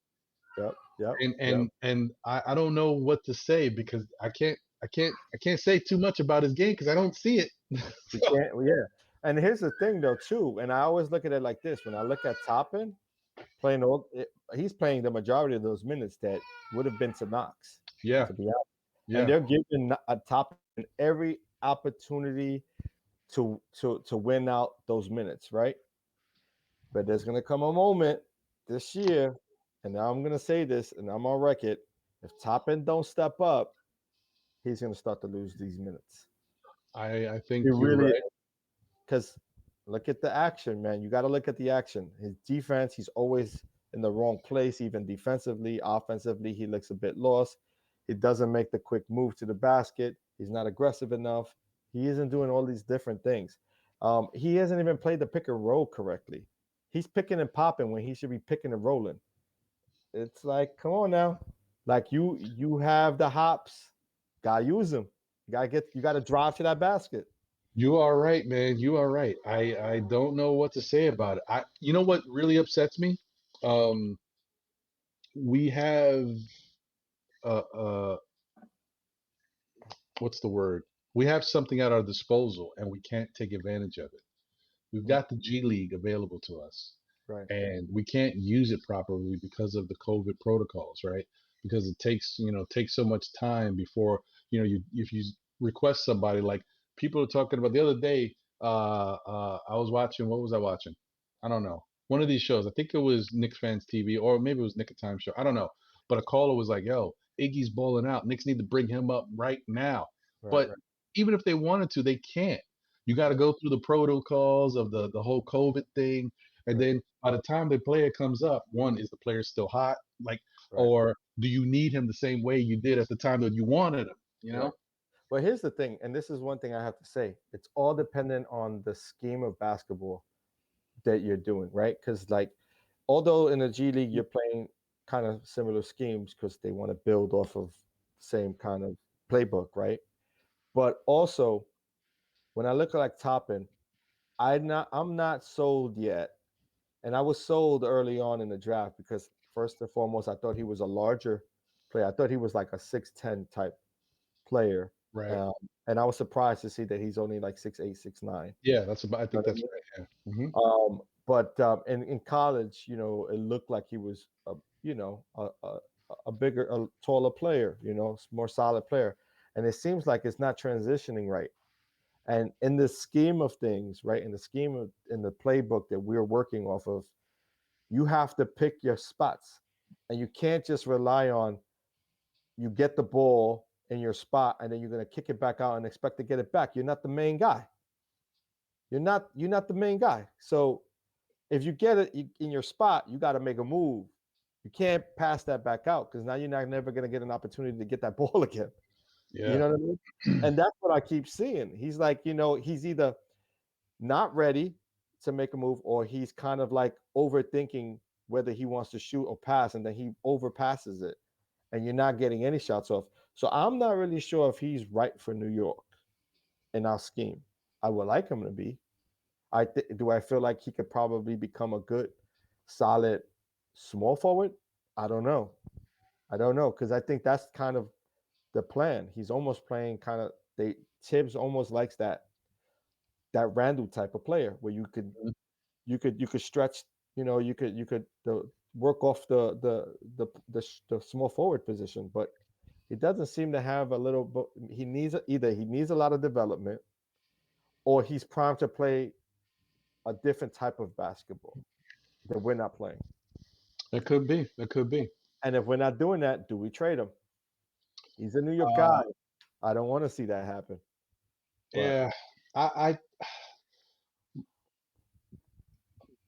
yep, yep, And yep. and and I don't know what to say because I can't say too much about his game because I don't see it. You So, can't. Well, yeah. And here's the thing, though, too. And I always look at it like this: when I look at Toppin playing he's playing the majority of those minutes that would have been to Knox, yeah, to be honest. And yeah. they're giving a Toppin every opportunity to win out those minutes, right? But there's gonna come a moment this year, and now I'm gonna say this, and I'm on record. If Toppin don't step up, he's gonna start to lose these minutes. I He think you're really, right. because look at the action, man. You got to look at the action. His defense, he's always in the wrong place, even defensively. Offensively, he looks a bit lost. He doesn't make the quick move to the basket. He's not aggressive enough. He isn't doing all these different things. He hasn't even played the pick and roll correctly. He's picking and popping when he should be picking and rolling. It's like, come on now. Like you have the hops. Gotta use them. You gotta drive to that basket. You are right, man. You are right. I don't know what to say about it. You know what really upsets me? Um, we have uh what's the word? We have something at our disposal and we can't take advantage of it. We've Mm, got the G League available to us right. and we can't use it properly because of the COVID protocols, right? Because it takes so much time before, you if you request somebody like people are talking about the other day, I was watching, what was I watching? I don't know. One of these shows, I think it was KnicksFanTv or maybe it was Nick of Time show. I don't know. But a caller was like, yo, Iggy's balling out. Knicks need to bring him up right now. Right, But right, even if they wanted to, they can't. You got to right, go through the protocols of the whole COVID thing, and right, then by the time the player comes up, one is the player still hot, like, right, or do you need him the same way you did at the time that you wanted him? You know? right. But here's the thing, and this is one thing I have to say. It's all dependent on the scheme of basketball that you're doing, right? Because like, although in the G League you're playing kind of similar schemes because they want to build off of the same kind of playbook, right? But also when I look at like Toppin, I'm not sold yet. And I was sold early on in the draft because first and foremost, I thought he was a larger player. I thought he was like a 6'10" type player. Right. Um, and I was surprised to see that he's only like 6'8", 6'9". Yeah, that's about. I You know think what I that's mean? right. Yeah. Hmm. But in college, it looked like he was a bigger, a taller player, more solid player. And it seems like it's not transitioning right. And in the scheme of things, right, in the scheme of in the playbook that we're working off of, you have to pick your spots, and you can't just rely on you get the ball in your spot and then you're going to kick it back out and expect to get it back. You're not the main guy. You're not the main guy. So if you get it in your spot, you got to make a move. You can't pass that back out because now you're not never going to get an opportunity to get that ball again. You Yeah. know what I mean? And that's what I keep seeing. He's like, he's either not ready to make a move or he's kind of like overthinking whether he wants to shoot or pass, and then he overpasses it, and you're not getting any shots off. So I'm not really sure if he's right for New York in our scheme. I would like him to be. Do I feel like he could probably become a good, solid small forward? I don't know. I don't know because I think that's kind of the plan. He's almost playing kind of Tibbs almost likes that Randall type of player where you could stretch, you could work off the small forward position, but he doesn't seem to have a little. But he needs a lot of development, or he's primed to play a different type of basketball that we're not playing. It could be. It could be. And if we're not doing that, do we trade him? He's a New York guy. Uh, I don't want to see that happen. But yeah. I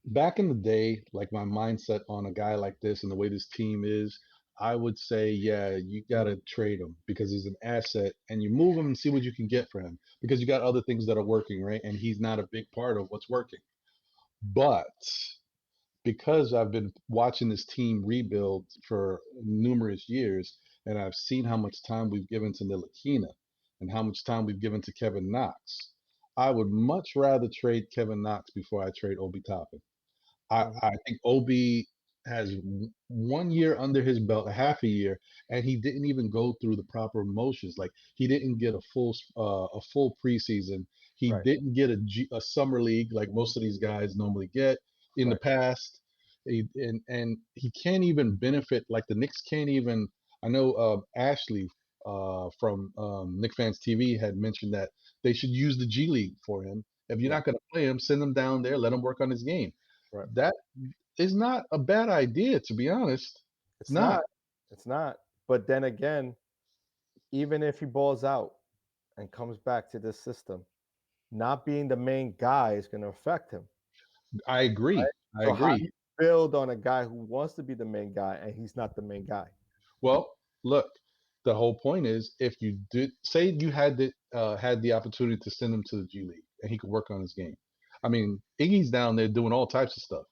back in the day, like my mindset on a guy like this and the way this team is, I would say, yeah, you gotta trade him because he's an asset, and you move him and see what you can get for him because you got other things that are working, right? And he's not a big part of what's working. But because I've been watching this team rebuild for numerous years, and I've seen how much time we've given to Ntilikina and how much time we've given to Kevin Knox, I would much rather trade Kevin Knox before I trade Obi Toppin. I think Obi has 1 year under his belt, a half a year, and he didn't even go through the proper motions. Like he didn't get a full preseason. He right, didn't get a summer league like most of these guys normally get in the right, past. And he can't even benefit like the Knicks can't even. I know Ashley from Knick Fans TV had mentioned that they should use the G League for him. If you're yeah, not going to play him, send him down there, let him work on his game. right. That is not a bad idea, to be honest. It's It's not. not. It's not. But then again, even if he balls out and comes back to this system, not being the main guy is going to affect him. I agree. Right? I So how do agree. you build on a guy who wants to be the main guy and he's not the main guy? Well, look, the whole point is if you did say you had the opportunity to send him to the G League and he could work on his game. I mean, Iggy's down there doing all types of stuff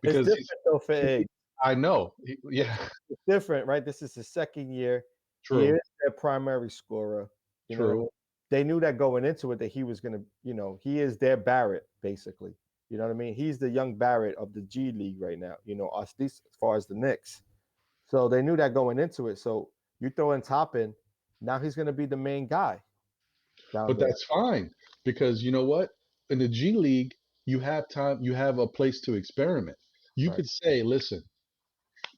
It's because different though for Egg. I know. Yeah, It's different, right? This is his second year. He true, is their primary scorer. You know what I true. mean? They knew that going into it that he was going to, he is their Barrett, basically. You know what I mean? He's the young Barrett of the G League right now, at least as far as the Knicks. So they knew that going into it. So you throw in Toppin, now he's going to be the main guy down But there. that's fine because you know what? In the G League, you have time, you have a place to experiment. You Right, could say, listen,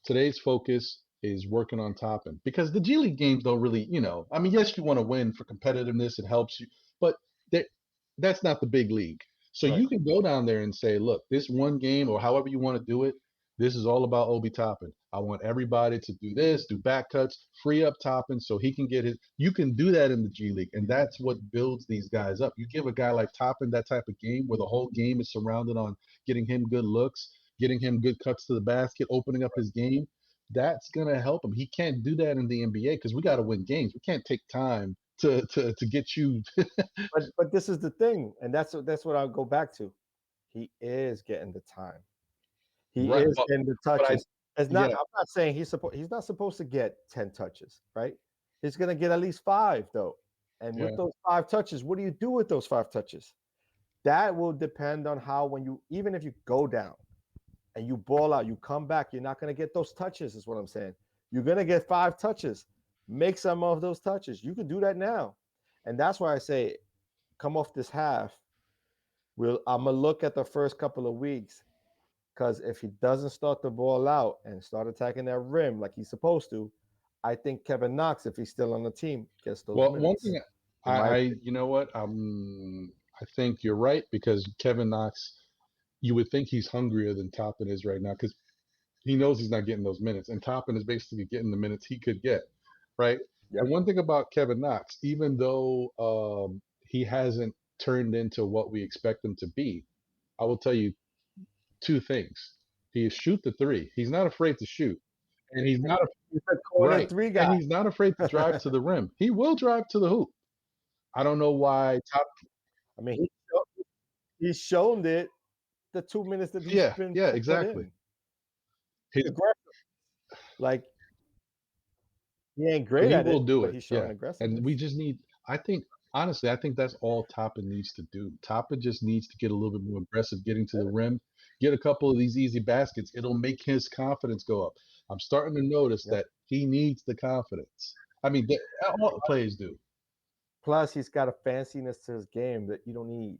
today's focus is working on topping because the G League games don't really, I mean, yes, you want to win for competitiveness, it helps you, but that that's not the big league. So right, you can go down there and say, look, this one game or however you want to do it, this is all about Obi Toppin. I want everybody to do this, do back cuts, free up Toppin so he can get his. You can do that in the G League, and that's what builds these guys up. You give a guy like Toppin that type of game where the whole game is surrounded on getting him good looks, getting him good cuts to the basket, opening up his game. That's gonna help him. He can't do that in the NBA because we got to win games. We can't take time to get you. but this is the thing, and that's what I'll go back to. He is getting the time. He Right, is getting the but I touches. It's not. yeah I'm not saying he's not supposed to get 10 touches, right? He's gonna get at least 5 though. And yeah. with those 5 touches, what do you do with those 5 touches? That will depend on how even if you go down and you ball out, you come back, you're not gonna get those touches, is what I'm saying. You're gonna get 5 touches. Make some of those touches. You can do that now. And that's why I say come off this half. I'm gonna look at the first couple of weeks because if he doesn't start the ball out and start attacking that rim like he's supposed to, I think Kevin Knox, if he's still on the team, gets those Well, one thing minutes. You know what? I think you're right because Kevin Knox, you would think he's hungrier than Toppin is right now because he knows he's not getting those minutes, and Toppin is basically getting the minutes he could get, right? Yep. And one thing about Kevin Knox, even though he hasn't turned into what we expect him to be, I will tell you two things. He shoot the three. He's not afraid to shoot, and he's not He's a corner right, three and guy. he's not afraid to drive to the rim. He will drive to the hoop. I don't know why. I mean, he's shown it the 2 minutes that he's Yeah, been yeah, put exactly. in. Aggressive. Like he ain't great He at it, will do but it. he's showing Yeah. And we aggressiveness. just need, I think, honestly, I think that's all Toppin needs to do. Toppin just needs to get a little bit more aggressive getting to the rim, get a couple of these easy baskets. It'll make his confidence go up. I'm starting to notice Yep. that he needs the confidence. I mean, all players do. Plus, he's got a fanciness to his game that you don't need.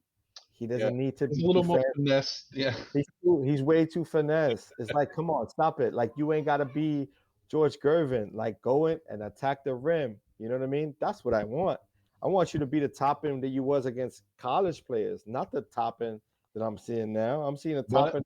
He Yeah. doesn't need to There's be a little too more fancy. finesse. Yeah. He's way too finesse. It's like, come on, stop it. Like you ain't got to be George Gervin. Like go in and attack the rim. You know what I mean? That's what I want. I want you to be the top end that you was against college players, not the top end that I'm seeing now. I'm seeing the top But end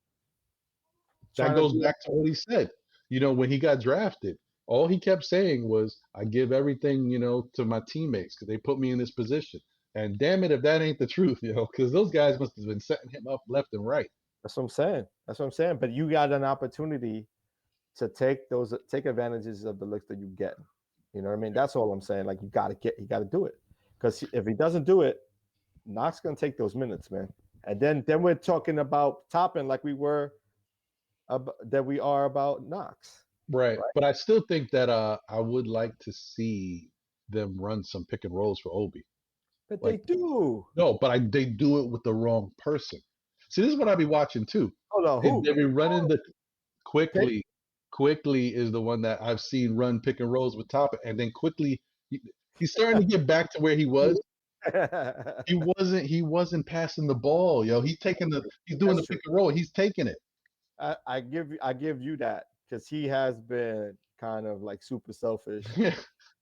that trying to goes be. back to what he said. When he got drafted, all he kept saying was, "I give everything, to my teammates because they put me in this position." And damn it, if that ain't the truth, because those guys must have been setting him up left and right. That's what I'm saying. That's what I'm saying. But you got an opportunity to take advantages of the looks that you get. You know what I mean? That's all I'm saying. Like you got to do it because if he doesn't do it, Knox gonna take those minutes, man. And then we're talking about Toppin like we were that we are about Knox. Right. Right. But I still think that I would like to see them run some pick and rolls for Obi. But they Like, do. no, but they do it with the wrong person. See, this is what I be watching too. Hold on, They, who? they be running the Okay. quickly. Quickly is the one that I've seen run pick and rolls with Top, and then quickly he's starting to get back to where he was. He wasn't passing the ball, yo. He's doing That's the true. pick and roll. He's taking it. I give you that because he has been kind of like super selfish, Yeah,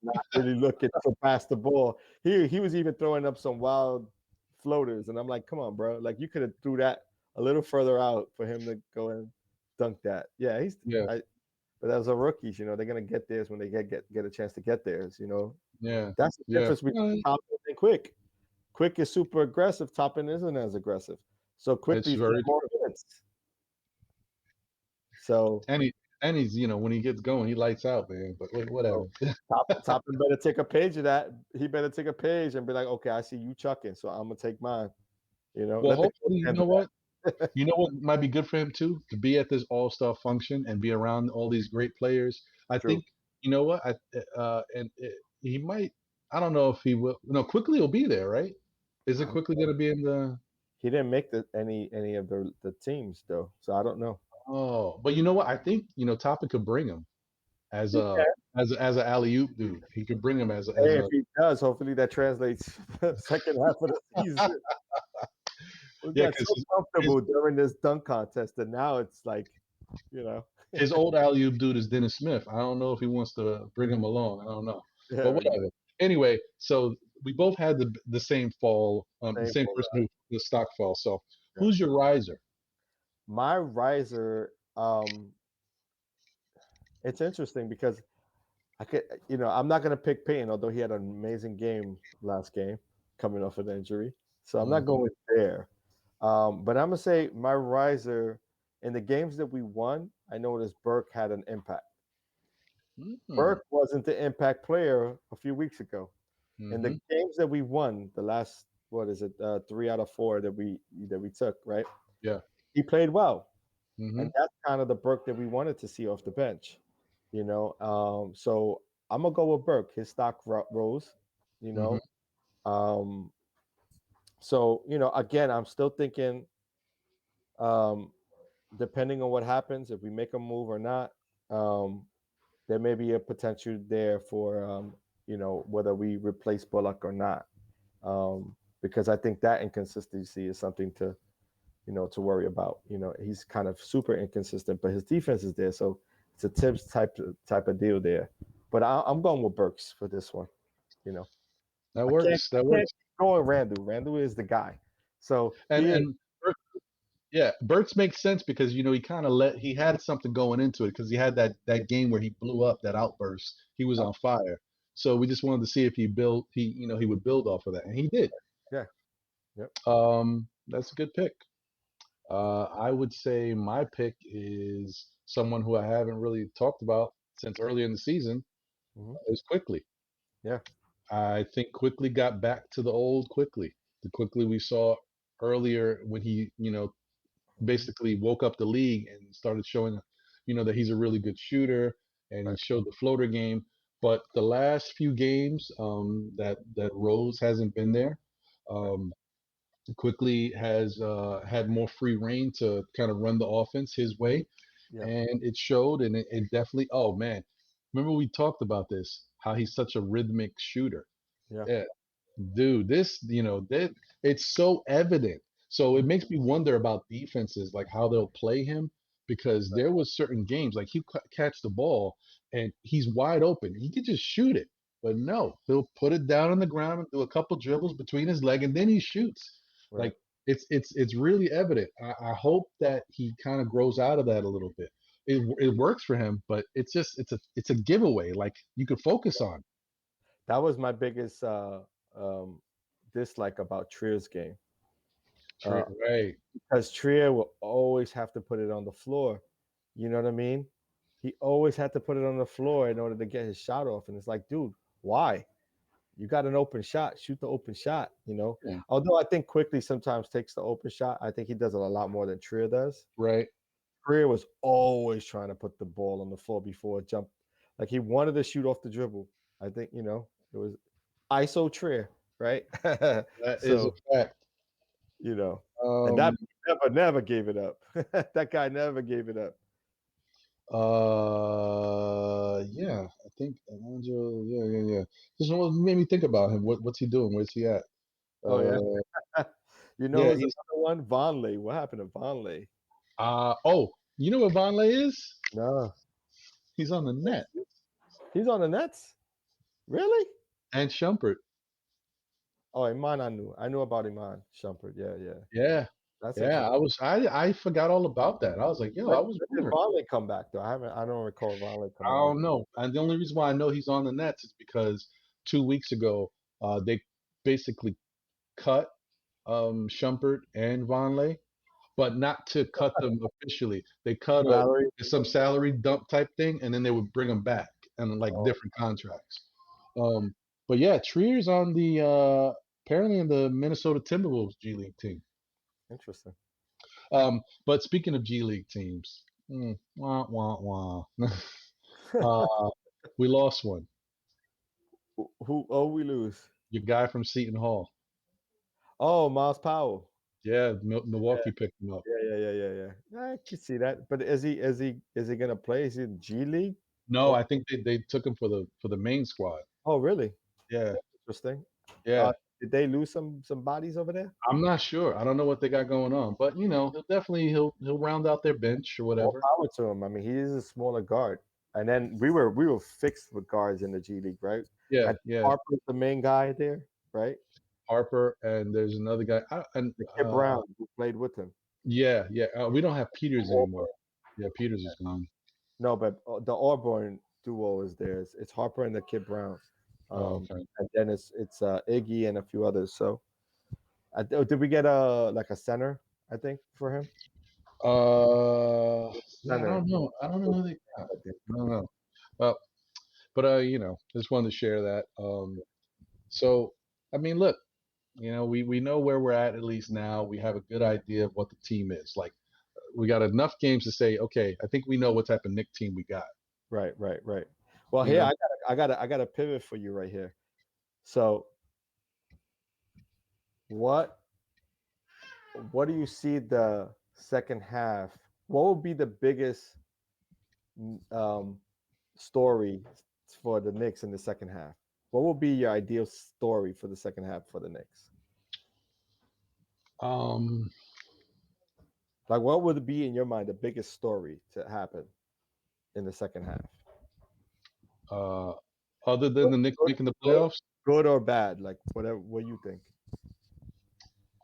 not really looking to pass the ball. He was even throwing up some wild floaters, and I'm like, come on, bro. Like you could have threw that a little further out for him to go and dunk that. Yeah, yeah, but as a rookies, they're gonna get theirs when they get a chance to get theirs. yeah, That's the yeah. difference between Toppin and Quick. Quick is super aggressive. Toppin isn't as aggressive. So It's quickly very more minutes. So and he's when he gets going, he lights out, man. But whatever. So Toppin better take a page of that. He better take a page and be like, okay, I see you chucking, so I'm gonna take mine. Well, Let the hopefully, you know handle what? that. You know what might be good for him too? To be at this all-star function and be around all these great players. I True. think, you know what? He might. I don't know if he will. No, quickly he'll be there, right? Is it quickly going to be in the? He didn't make any of the teams though, so I don't know. Oh, but you know what? I think Topic could bring him as He a can. as a alley oop dude. He could bring him as Hey, if a he does, hopefully that translates second half of the season. We yeah, got because so his comfortable during this dunk contest, and now it's like, you know, his old alley oop dude is Dennis Smith. I don't know if he wants to bring him along. I don't know, but yeah, whatever. Anyway, so we both had the same fall, the same same for person that. who the stock fall. So Yeah. who's your riser? My riser, it's interesting because I'm not gonna pick Payton, although he had an amazing game last game, coming off an injury. So I'm not Mhm. going there. But I'm gonna say my riser in the games that we won, I noticed Burke had an impact. Mhm. Burke wasn't the impact player a few weeks ago. In the Mhm. games that we won, the last what is it, 3 out of 4 that we took, right? Yeah. He played well, and Mhm. that's kind of the Burke that we wanted to see off the bench. So I'm gonna go with Burke. His stock rose. You Mhm. know, um, so again, I'm still thinking, um, depending on what happens, if we make a move or not, um, there may be a potential there for whether we replace Bullock or not, because I think that inconsistency is something to worry about. He's kind of super inconsistent, but his defense is there, so it's a Tibbs type of deal there. But I'm going with Burks for this one. You know, That I can't, works. That I can't works. keep going Randall. Randall is the guy. So And he is. and yeah, Burks makes sense because he kind of he had something going into it because he had that game where he blew up that outburst. He was Yep, on fire. So we just wanted to see if he would build off of that, and he did. yeah. Yep. That's a good pick. I would say my pick is someone who I haven't really talked about since early in the season. Hmm. Is Quickly. Yeah. I think Quickly got back to the old Quickly, the Quickly we saw earlier when he, Hmm. basically woke up the league and started showing, that he's a really good shooter and he Right. showed the floater game. But the last few games, that Rose hasn't been there. Right. Um, Quickly has had more free reign to kind of run the offense his way, Yeah. and it showed. And it definitely. Oh man, remember we talked about this? How he's such a rhythmic shooter. Yeah. Yeah, dude, this, it's so evident. So it Mhm. makes me wonder about defenses, like how they'll play him, because there was certain games like he catch the ball and he's wide open. He could just shoot it, but no, he'll put it down on the ground and do a couple dribbles between his leg, and then he shoots. Right. Like it's really evident. I hope that he kind of grows out of that a little bit. It works for him, but it's a giveaway. Like you could focus on. That was my biggest um, dislike about Trier's game. Uh, Right, because Trier will always have to put it on the floor. You know what I mean? He always had to put it on the floor in order to get his shot off. And it's like, dude, why? You got an open shot, shoot the open shot, you know. yeah, Although I think Quickly sometimes takes the open shot, I think he does it a lot more than Trier does. right. Trier was always trying to put the ball on the floor before it jumped. Like he wanted to shoot off the dribble. I think, it was ISO Trier, right? That is a So, fact. you know, and that Um, never gave it up. That guy never gave it up. yeah, I think Alonso, yeah, yeah, yeah. This is what made me think about him. What's he doing? Where's he at? Oh yeah. Uh, You know yeah, who's he's, another one? Vonleh. What happened to Vonleh? oh, you know what Vonleh is? No. He's on the net. He's on the Nets? Really? And Shumpert. Oh, Iman I knew. I knew about Iman Shumpert. Yeah, yeah. Yeah, That's yeah. interesting. I forgot all about that. I was like, yo, I was When did wondering. Vonleh come back though? I don't recall Vonleh I coming back. don't know. And the only reason why I know he's on the Nets is because 2 weeks ago, they basically cut Shumpert and Vonleh, but not to cut them officially. They cut Salary. some salary dump type thing, and then they would bring them back and like Oh, different contracts. Um, but yeah, Trier's on the apparently in the Minnesota Timberwolves G League team. interesting. But speaking of G League teams, wah wah wah. uh, we lost one. Who oh we lose? Your guy from Seton Hall. Oh, Miles Powell. Yeah, Yeah, Milwaukee picked him up. yeah. I can see that. But is he gonna play? Is he in G League? No, Or I think they took him for the main squad. oh really? Yeah, That's interesting. yeah. Did they lose some bodies over there? I'm not sure. I don't know what they got going on, but he'll round out their bench or More whatever. power to him. I mean, he is a smaller guard. And then we were fixed with guards in the G League, right? I Yeah, think yeah. Harper's the main guy there, right? Harper and there's another guy. And The kid Brown who played with him. yeah, yeah. We don't have Peters anymore. Auburn. Yeah, Peters is gone. No, but the Auburn duo is there. It's Harper and the kid Brown. Oh, okay. And then it's Iggy and a few others. So did we get a center? I think for him. Yeah. I Center. don't know. I don't know who they got. I think. I don't know. Well, but just wanted to share that. So I mean, look, we know where we're at least now. We have a good idea of what the team is. Like we got enough games to say, okay, I think we know what type of Nick team we got. Right. Well, You here know, I got a pivot for you right here. So what what do you see the second half? What would be the biggest um, story for the Knicks in the second half? What would be your ideal story for the second half for the Knicks? um, Like, what would be in your mind the biggest story to happen in the second half? uh, other than the Knicks making the Go, playoffs. good or bad? Like whatever. What do you think?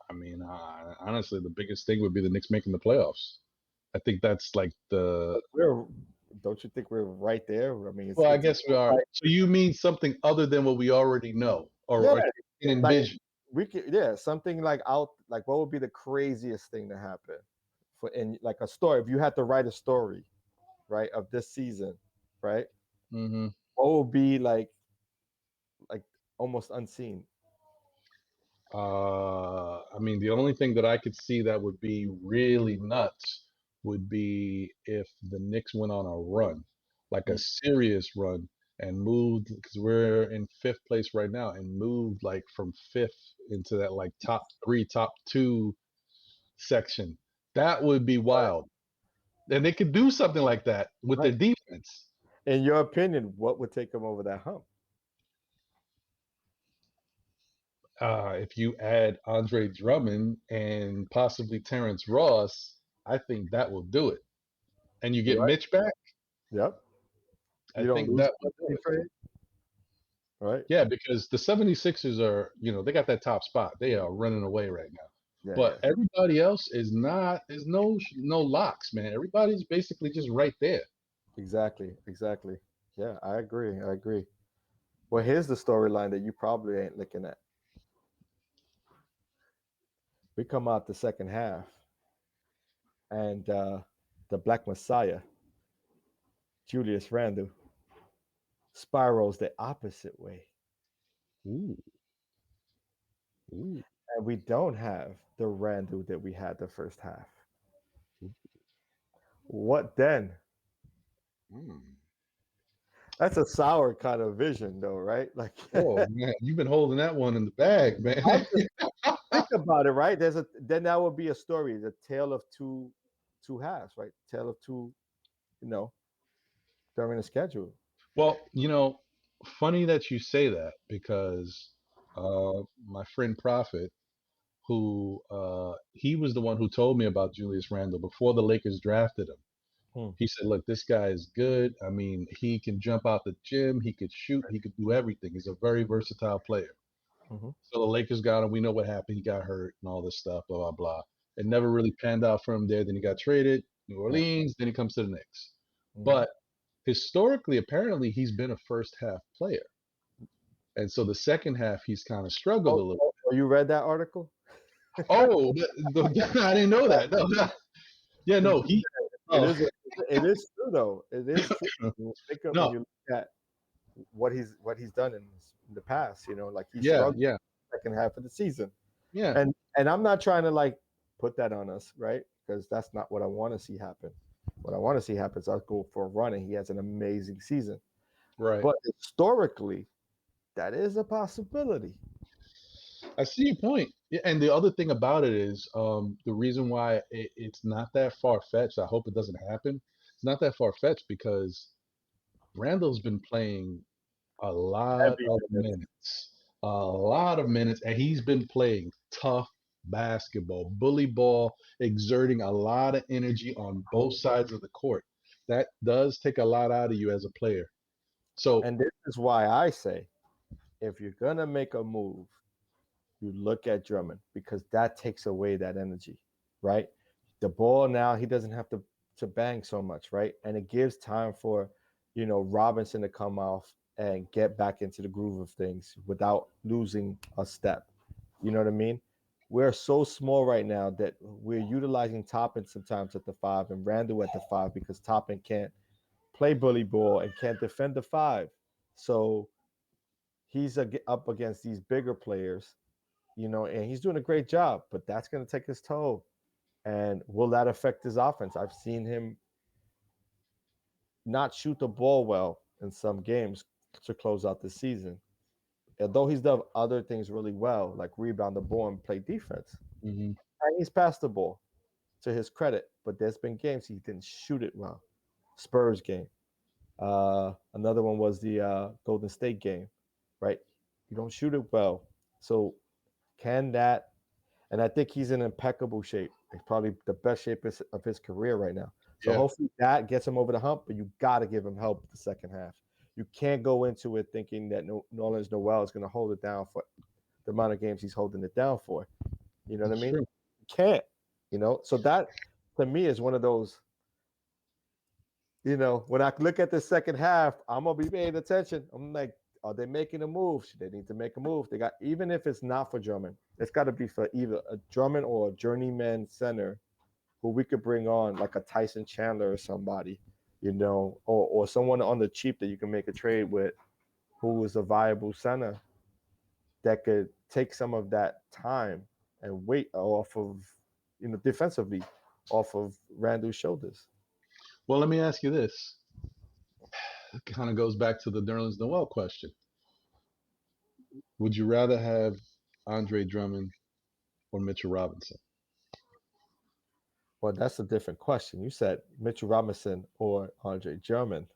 I mean, honestly, the biggest thing would be the Knicks making the playoffs. I think that's like the. We're don't you think we're right there? I mean, Well, I it's guess we are. like, So you mean something other than what we already know yeah, or can like envision? we could, yeah, something like out. Like what would be the craziest thing to happen for in like a story? If you had to write a story, right, of this season, right, Hmm. what would be like almost unseen? I mean, the only thing that I could see that would be really nuts would be if the Knicks went on a run, like a Mm. serious run, and moved because we're in fifth place right now, and moved like from fifth into that like top three, top two section. That would be wild. And they could do something like that with their Right. defense. In your opinion, what would take them over that hump? If you add Andre Drummond and possibly Terrence Ross, I think that will do it. And you You're get right. Mitch back, Yep. I You don't think lose that would do the it. trade, right? Yeah, because the 76ers are, they got that top spot. They are running away right now. Yeah, But yeah. everybody else is not, there's no locks, man. Everybody's basically just right there. Exactly. Exactly. Yeah, I agree. I agree. Well, here's the storyline that you probably ain't looking at. We come out the second half, and the Black Messiah, Julius Randle, spirals the opposite way. Ooh, ooh, And we don't have the Randle that we had the first half. ooh. What then? Mm. That's a sour kind of vision, though, right? Like, Oh man, you've been holding that one in the bag, I'm man. just think about it, right? There's a then that would be a story, the tale of two halves, right? Tale of two, you know, during the schedule. Well, funny that you say that because my friend Prophet, who he was the one who told me about Julius Randle before the Lakers drafted him. Hmm. He said, "Look, this guy is good. I mean, he can jump out the gym, he could shoot, he could do everything. He's a very versatile player." Hmm. So the Lakers got him. We know what happened. He got hurt and all this stuff, blah blah blah. It never really panned out for him there. Then he got traded, New Yeah. Orleans. Then he comes to the Knicks. Hmm. But historically, apparently, he's been a first half player, and so the second half he's kind of struggled Oh, a little. you read that article? Oh, I didn't know that. No, yeah, no, he. It Oh, is. It is true, though. It is true. When no, you look at what he's done in the past, like he yeah, struggled yeah, second half of the season, yeah, and I'm not trying to like put that on us, right? Because that's not what I want to see happen. What I want to see happen is us go for a run, and he has an amazing season. right. But historically, that is a possibility. I see your point. Yeah, and the other thing about it is the reason why it's not that far fetched. I hope it doesn't happen. It's not that far fetched because Randall's been playing Heavy a lot of minutes, and he's been playing tough basketball, bully ball, exerting a lot of energy on both sides of the court. That does take a lot out of you as a player. So, And this is why I say if you're gonna make a move, you look at Drummond because that takes away that energy, right? The ball now he doesn't have to bang so much, right? And it gives time for Robinson to come off and get back into the groove of things without losing a step. You know what I mean? We're so small right now that we're utilizing Toppin sometimes at the five and Randall at the five because Toppin can't play bully ball and can't defend the five. So he's up against these bigger players, and he's doing a great job, but that's going to take his toll. And will that affect his offense? I've seen him not shoot the ball well in some games to close out the season. Although he's done other things really well, like rebound the ball and play defense. mhm, And he's passed the ball to his credit, but there's been games he didn't shoot it well. Spurs game. Another one was the Golden State game, right? You don't shoot it well. So can that and I think he's in impeccable shape. He's probably the best shape of his career right now. So yeah, hopefully that gets him over the hump, but you got to give him help the second half. you can't go into it thinking that Nerlens Noel is going to hold it down for the amount of games he's holding it down for. You know what I It's mean? true. You can't. So that to me is one of those. When I look at the second half, I'm gonna be paying attention. I'm like, are they making a move? Should they need to make a move? They got, even if it's not for Drummond, it's got to be for either a Drummond or a journeyman center who we could bring on, like a Tyson Chandler or somebody, or someone on the cheap that you can make a trade with, who is a viable center that could take some of that time and weight off of, defensively, off of Randall's shoulders. Well, let me ask you this. It kind of goes back to the Nerlens Noel question. Would you rather have Andre Drummond or Mitchell Robinson? Well, that's a different question. You said Mitchell Robinson or Andre Drummond.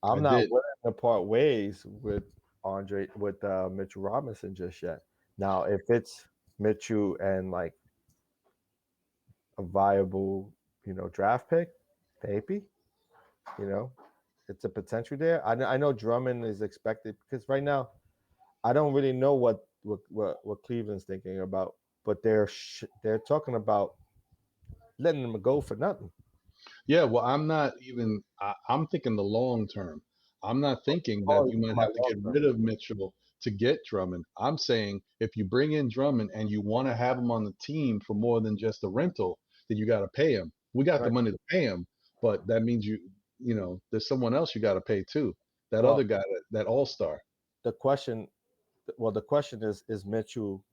I I'm not did. willing to part ways with Mitchell Robinson just yet. Now, if it's Mitchell and like a viable, draft pick, maybe, you know, it's a potential there. I know Drummond is expected because right now I don't really know what Cleveland's thinking about, but they're talking about letting them go for nothing. Yeah, well, I'm not even, I'm thinking the long term. I'm not thinking that Oh, you might my have to long get term. rid of Mitchell to get Drummond. I'm saying if you bring in Drummond and you want to have him on the team for more than just a rental, then you got to pay him. We got the Right. money to pay him, but that means there's someone else you got to pay too. That Well, other guy, that all-star. the question, the question is Mitchell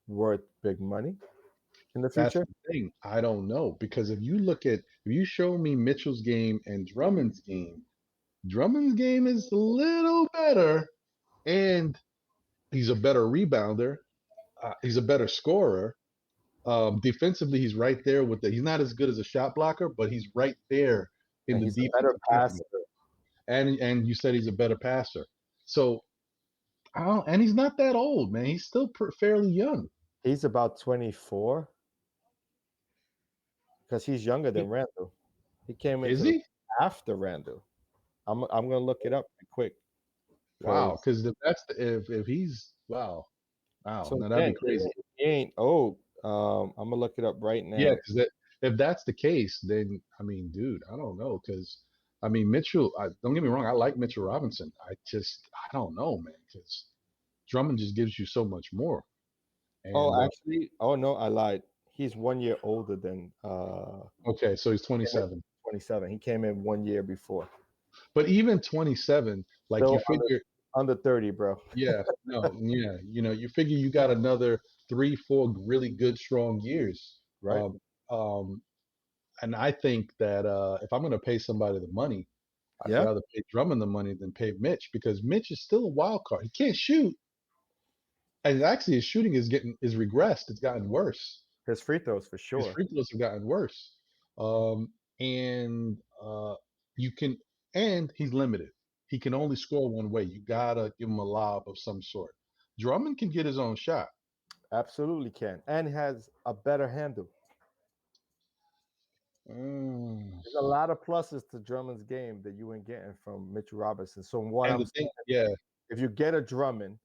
worth big money in the That's future? the thing. I don't know because if you show me Mitchell's game and Drummond's game is a little better, and he's a better rebounder. He's a better scorer. Defensively, he's right there with the. He's not as good as a shot blocker, but he's right there in And the he's a better defensive passer. category. And you said he's a better passer. So I don't, and he's not that old, man. He's still fairly young. He's about 24 because he's younger than Randall. He came Is into the he? after Randall. I'm gonna look it up quick Wow. because Because if he's wow, so now that'd be again, crazy. he ain't old. I'm gonna look it up right Yeah, now. because if that's the case, then I mean, dude, I don't know. Because I mean, Mitchell. Don't get me wrong, I like Mitchell Robinson. I don't know, man. Because Drummond just gives you so much more. And Oh, actually, oh no, I lied. He's 1 year older than okay, so he's 27. 27. He came in 1 year before. But even 27, like you Still figure, under 30, bro. yeah, no, yeah, you figure you got another 3, 4 really good, strong years. Right? Um, um, and I think that if I'm going to pay somebody the money, I'd Yeah. rather pay Drummond the money than pay Mitch because Mitch is still a wild card. He can't shoot, and actually his shooting is regressed. It's gotten worse. His free throws for His sure. free throws have gotten worse. And you can, and he's limited. He can only score one way. You gotta give him a lob of some sort. Drummond can get his own shot. Absolutely can. And has a better handle. Mm. There's a lot of pluses to Drummond's game that you ain't getting from Mitchell Robinson. So what And I'm the thing, saying, yeah, if you get a Drummond,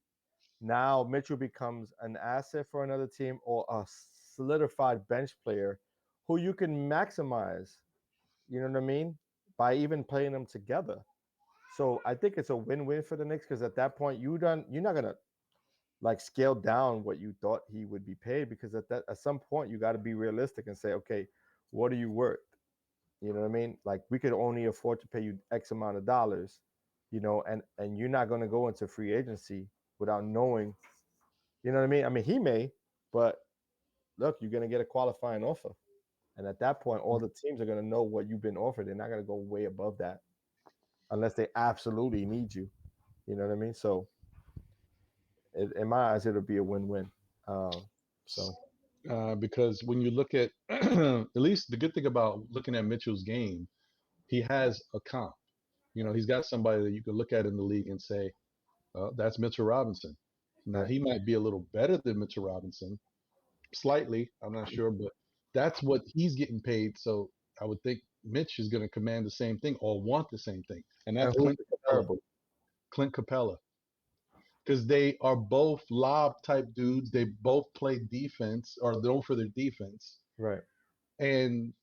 now Mitchell becomes an asset for another team or a solidified bench player who you can maximize, you know what I mean, by even playing them together. So I think it's a win-win for the Knicks because at that point you're not gonna like scale down what you thought he would be paid because at some point you got to be realistic and say, okay, what are you worth? You know what I mean? Like we could only afford to pay you X amount of dollars, and you're not going to go into free agency without knowing, you know what I mean? I mean, he may, but look, you're going to get a qualifying offer. And at that point, all the teams are going to know what you've been offered. They're not going to go way above that unless they absolutely need you. You know what I mean? So in my eyes, it'll be a win-win. So because when you look at least the good thing about looking at Mitchell's game, he has a comp. He's got somebody that you can look at in the league and say, that's Mitchell Robinson. Now right. he might be a little better than Mitchell Robinson, slightly. I'm not sure, but that's what he's getting paid. So I would think Mitch is going to command the same thing or want the same thing, and And that's who's Clinton. terrible. Clint Capella, because they are both lob type dudes. They both play defense or known for their defense, Right. and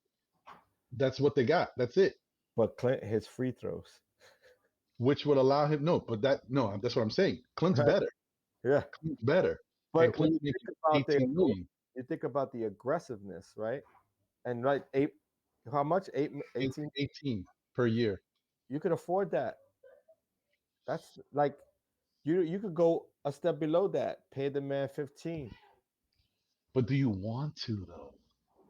that's what they got. That's it. But Clint hits free throws. Which would allow him no, that's what I'm saying. Clint's Right. better. Yeah. Clint's better, and But when Clint's you making think about 18 million. you think about the aggressiveness, right? And right, how much? 18. 18 per year. You could afford that. That's like you could go a step below that. Pay the man 15. But do you want to though?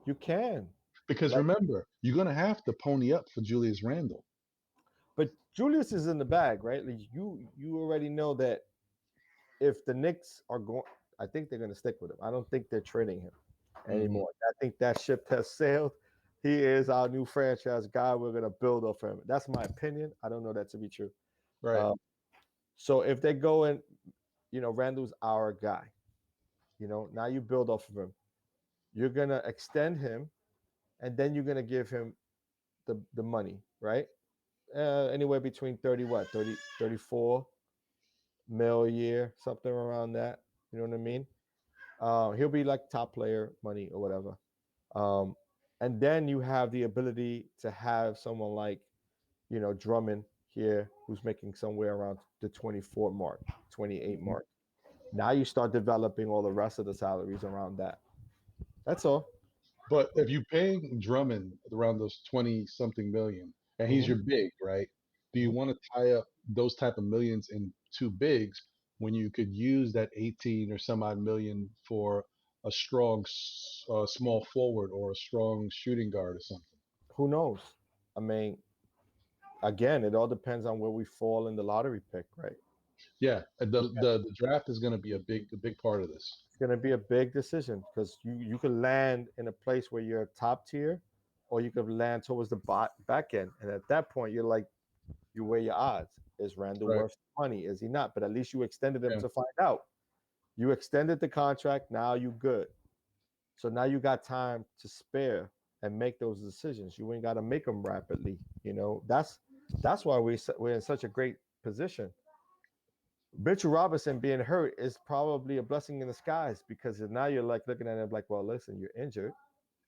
You can. Because Like, remember, you're gonna have to pony up for Julius Randle. but Julius is in the bag, right? Like you already know that if the Knicks are going, I think they're going to stick with him. I don't think they're trading him anymore. I think that ship has sailed. He is our new franchise guy. We're going to build off him. That's my opinion. I don't know that to be true. Right. So if they go in, Randall's our guy. Now you build off of him. You're going to extend him, and then you're going to give him the money, right? Anywhere between 34 mil a year, something around that. You know what I mean? He'll be like top player money or whatever. And then you have the ability to have someone like, Drummond here, who's making somewhere around the 24 mark, 28 mark. Now you start developing all the rest of the salaries around that. That's all. But if you're paying Drummond around those 20 something million, and he's Mm-hmm. your big, right? Do you Mm-hmm. want to tie up those type of millions in two bigs when you could use that 18 or some odd million for a strong small forward or a strong shooting guard or something? Who knows? I mean, again, it all depends on where we fall in the lottery pick, right? Yeah, the draft is going to be a big part of this. It's going to be a big decision because you can land in a place where you're top tier, or you could land towards the back end, and at that point, you're like, you weigh your odds. Is Randall Right. worth money? Is he not? But at least you extended him Yeah. to find out. You extended the contract. Now you good. So now you got time to spare and make those decisions. You ain't got to make them rapidly. That's why we're in such a great position. Mitchell Robinson being hurt is probably a blessing in disguise because now you're like looking at him like, well, listen, you're injured.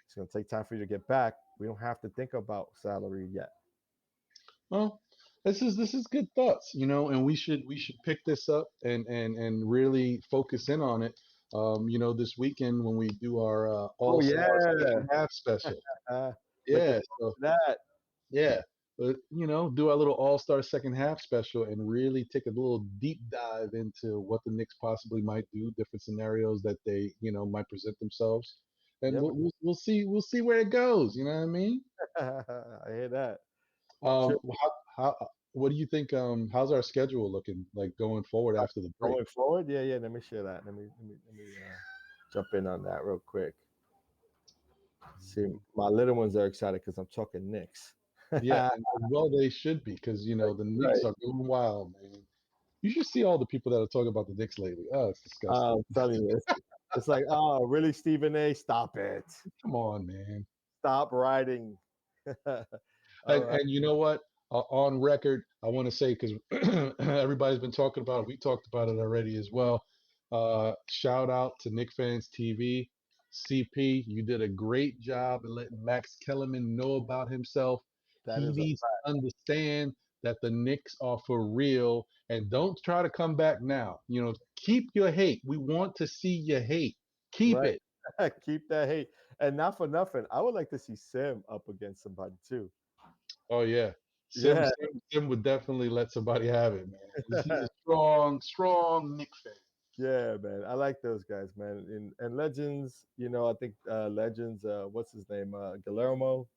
It's going to take time for you to get back. We don't have to think about salary yet. Well, this is good thoughts, and we should pick this up and really focus in on it. This weekend when we do our Oh All Star yeah, second half special. looking Yeah, forward so to that. yeah, but do our little All Star second half special and really take a little deep dive into what the Knicks possibly might do, different scenarios that they might present themselves, and Yep, we'll see where it goes. You know what I mean? I hear that. Sure. What do you think? How's our schedule looking like going forward after the break? Going forward, yeah. Let me share that. Let me jump in on that real quick. See, my little ones are excited because I'm talking Knicks. Yeah, and well, they should be because the Knicks Right. are going wild, man. You should see all the people that are talking about the Knicks lately. Oh, it's disgusting. I'm telling you, it's like, oh, really, Stephen A. Stop it. Come on, man. Stop writing. All right. And you know what? On record, I want to say because everybody's been talking about it. We talked about it already as well. Shout out to Nick Fans TV. CP, you did a great job in letting Max Kellerman know about himself. That He is a needs fact. to understand that the Knicks are for real and don't try to come back now. Keep your hate. We want to see your hate. Keep Right. it. Keep that hate. And not for nothing, I would like to see Sam up against somebody too. Oh yeah. Sim, Yeah. Sim, Sim would definitely let somebody have it, man. He's a strong, strong Knicks fan. Yeah, man. I like those guys, man. And Legends, I think Legends, what's his name? Guillermo,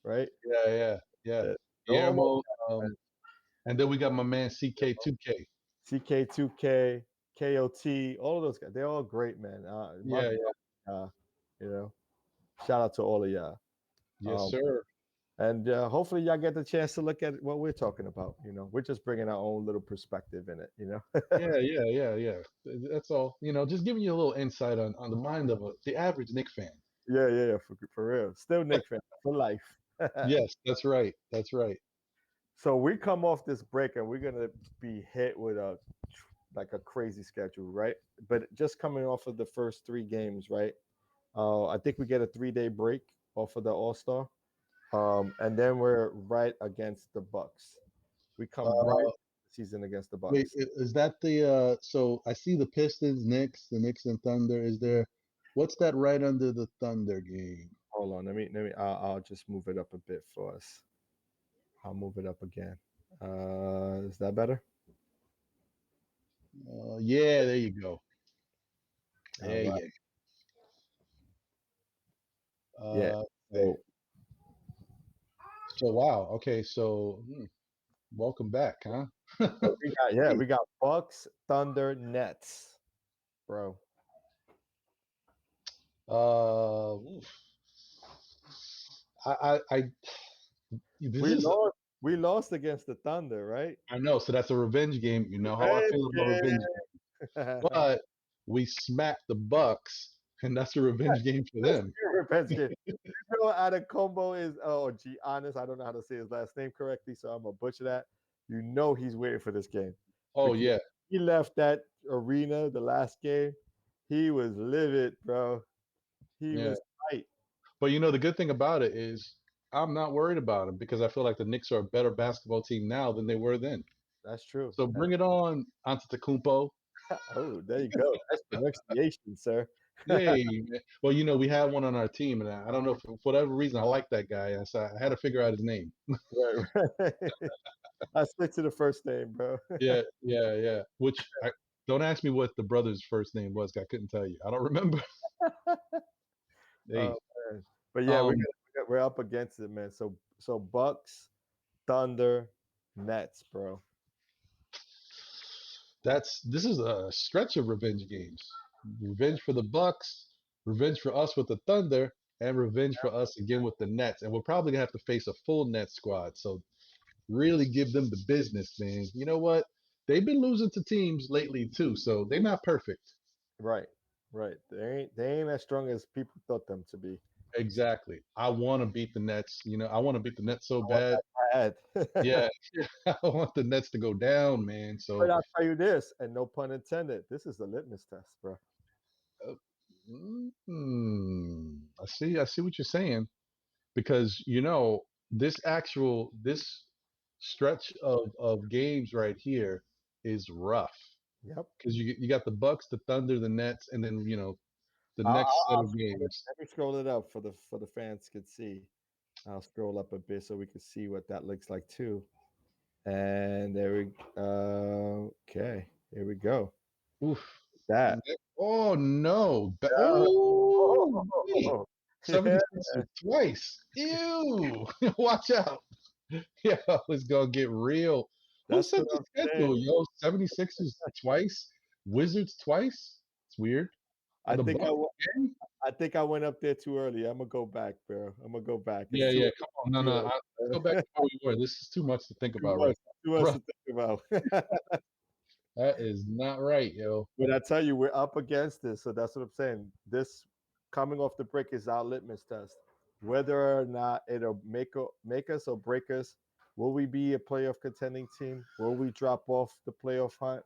right? Yeah, yeah, yeah. Yeah. They're almost Guillermo, and then we got my man CK2K. CK2K, KOT, all of those guys. They're all great, man. Yeah, yeah. Uh, you know, shout out to all of y'all. Yes, Um, sir. and hopefully y'all get the chance to look at what we're talking about. We're just bringing our own little perspective in it. Yeah, yeah, yeah, yeah. That's all. Just giving you a little insight on the mind of the average Knicks fan. Yeah, for real. Still Nick fan for life. Yes, that's right. That's right. So we come off this break and we're gonna be hit with a crazy schedule, right? But just coming off of the first 3 games, right? I think we get a 3-day break off of the All-Star, and then we're right against the Bucks. We come right Uh, the season against the Wait, Bucks. is that the so I see the Pistons, Knicks, the Knicks and Thunder. Is there what's that right under the Thunder game? Hold on, let me. I'll just move it up a bit for us. I'll move it up again. Is that better? Yeah, there you go. All There right. you go. Yeah. Okay. So So wow. Okay, so welcome back, huh? we got Bucks, Thunder, Nets, bro. Oof. I this We is lost. We lost against the Thunder, right? I know. So that's a revenge game. You know how I Revenge feel about revenge game. game. But we smacked the Bucks, and that's a revenge game for That's them. your revenge game. You know, Adecombo is honest. I don't know how to say his last name correctly, so I'm gonna butcher that. You know he's waiting for this game Oh because yeah, he left that arena the last game. He was livid, bro. He yeah. was tight. But you know the good thing about it is I'm not worried about them because I feel like the Knicks are a better basketball team now than they were then. That's true. So bring it on, Antetokounmpo. Oh, there you go. That's pronunciation, sir. Yay! Well, you know we had one on our team, and I don't know for whatever reason I like that guy. So I had to figure out his name. Right, right. I stick to the first name, bro. Yeah, yeah, yeah. Don't ask me what the brother's first name was. I couldn't tell you. I don't remember. Hey, Oh man. But yeah, um, we're up against it, man. So Bucks, Thunder, Nets, bro. this is a stretch of revenge games. Revenge for the Bucks, revenge for us with the Thunder, and revenge for us again with the Nets. And we're probably gonna have to face a full Nets squad. So really give them the business, man. You know what? They've been losing to teams lately too, so they're not perfect. Right, right. They ain't as strong as people thought them to be. Exactly. I want to beat the Nets. You know, I want to beat the Nets so I want bad. that bad. Yeah, I want the Nets to go down, man. But So I'll tell you this, and no pun intended, this is the litmus test, bro. uh, I see what you're saying because you know this stretch of games right here is rough Yep. because you got the Bucks, the Thunder, the Nets, and then you know the I'll, next set I'll of games. let me scroll it up for the fans could see. I'll scroll up a bit so we can see what that looks like too. And there we okay. Here we go. Oof. That. Oh no! Yeah. Oh, wait. Oh, yeah. 76ers twice. Ew! Watch out. Yeah, it's gonna get real. Who That's set what the I'm schedule, saying. yo? 76ers twice, Wizards twice. It's weird. I And the think I Bucks w- again? I think I went up there too early. I'm gonna go back, bro. I'm gonna go back. It's Yeah, too yeah. Come on. No, too no. Let's go back early. to where we were. This is too much to think Too about right much. Too now. much Bro, to think about. that is not right, yo. But I tell you, we're up against this, so that's what I'm saying. This coming off the break is our litmus test. Whether or not it'll make us or break us, will we be a playoff contending team? Will we drop off the playoff hunt?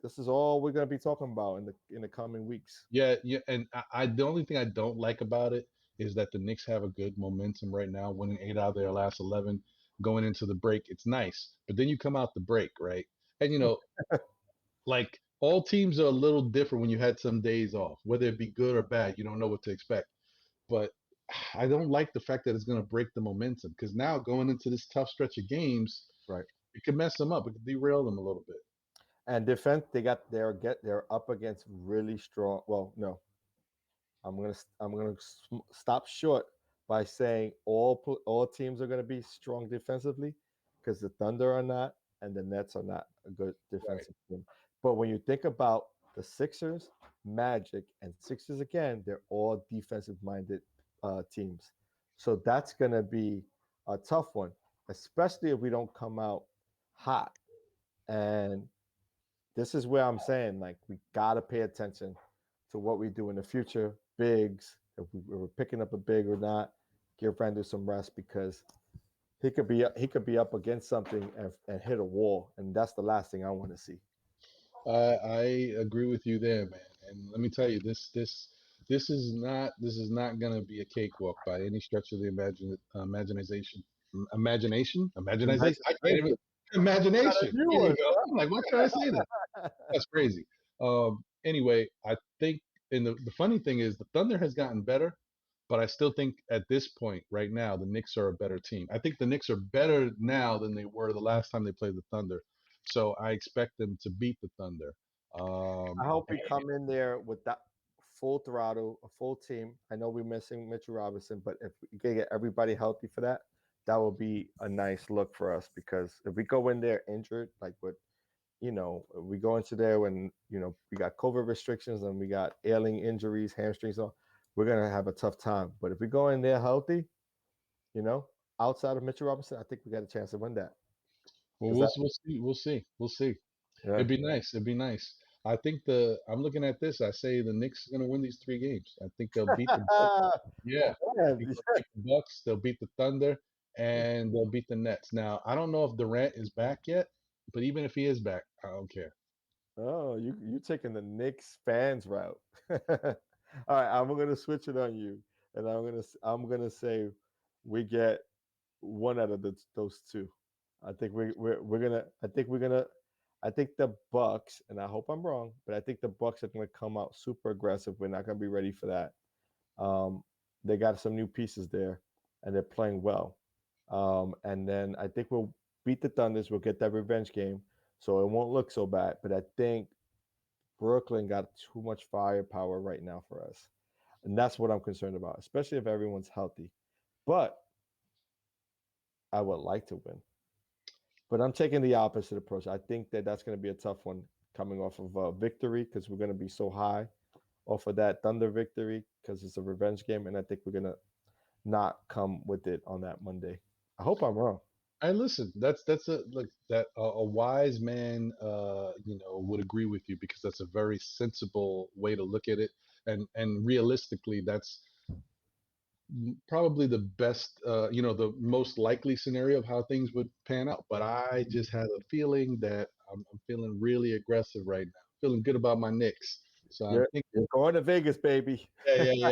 This is all we're gonna be talking about in the coming weeks. Yeah, yeah. And the only thing I don't like about it is that the Knicks have a good momentum right now, winning 8 out of their last 11, going into the break. It's nice, but then you come out the break, right? And you know, like all teams are a little different when you had some days off, whether it be good or bad. You don't know what to expect. But I don't like the fact that it's going to break the momentum because now going into this tough stretch of games, Right. it could mess them up. It could derail them a little bit. And defense, they're up against really strong. Well, no, I'm gonna stop short by saying all teams are gonna be strong defensively because the Thunder are not and the Nets are not a good Right. defensive team. But when you think about the Sixers, Magic, and Sixers again, they're all defensive minded teams. So that's gonna be a tough one, especially if we don't come out hot. And this is where I'm saying, like, we gotta pay attention to what we do in the future. Bigs, if we're picking up a big or not, give Randall some rest because he could be up against something and hit a wall, and that's the last thing I want to see. I agree with you there, man. And let me tell you, this is not going to be a cakewalk by any stretch of the imagination. I can't even Imagination. Got a imagination. new There you one, go. I'm like, why can't I say that? bro. That's crazy. Anyway, I think, and the funny thing is, the Thunder has gotten better, but I still think at this point, right now, the Knicks are a better team. I think the Knicks are better now than they were the last time they played the Thunder. So I expect them to beat the Thunder. I hope we come in there with that full throttle, a full team. I know we're missing Mitchell Robinson, but if we can get everybody healthy for that, that will be a nice look for us. Because if we go in there injured, like what we go into there when we got COVID restrictions and we got ailing injuries, hamstrings, on, we're gonna have a tough time. But if we go in there healthy, you know, outside of Mitchell Robinson, I think we got a chance to win that. Well, Is that we'll see. We'll see. We'll see. yeah? It'd be nice. It'd be nice. I think I'm looking at this. I say the Knicks are going to win these 3 games. I think they'll beat the Bucks. Yeah, I think they'll beat the Bucks. They'll beat the Thunder, and they'll beat the Nets. Now, I don't know if Durant is back yet, but even if he is back, I don't care. Oh, you taking the Knicks fans route. All right, I'm gonna switch it on you, and I'm gonna say we get one out of those two. I think we're gonna. I think the Bucks, and I hope I'm wrong, but I think the Bucks are gonna come out super aggressive. We're not gonna be ready for that. They got some new pieces there, and they're playing well. And then I think we'll beat the Thunders. We'll get that revenge game, so it won't look so bad. But I think Brooklyn got too much firepower right now for us. And that's what I'm concerned about, especially if everyone's healthy. But I would like to win. But I'm taking the opposite approach. I think that that's going to be a tough one coming off of a victory because we're going to be so high off of that Thunder victory because it's a revenge game. And I think we're going to not come with it on that Monday. I hope I'm wrong. I listen. That's a like that a wise man, would agree with you because that's a very sensible way to look at it, and realistically, that's probably the best, the most likely scenario of how things would pan out. But I just had a feeling that I'm feeling really aggressive right now. Feeling good about my Knicks. So I'm thinking, You're going to Vegas, baby. yeah.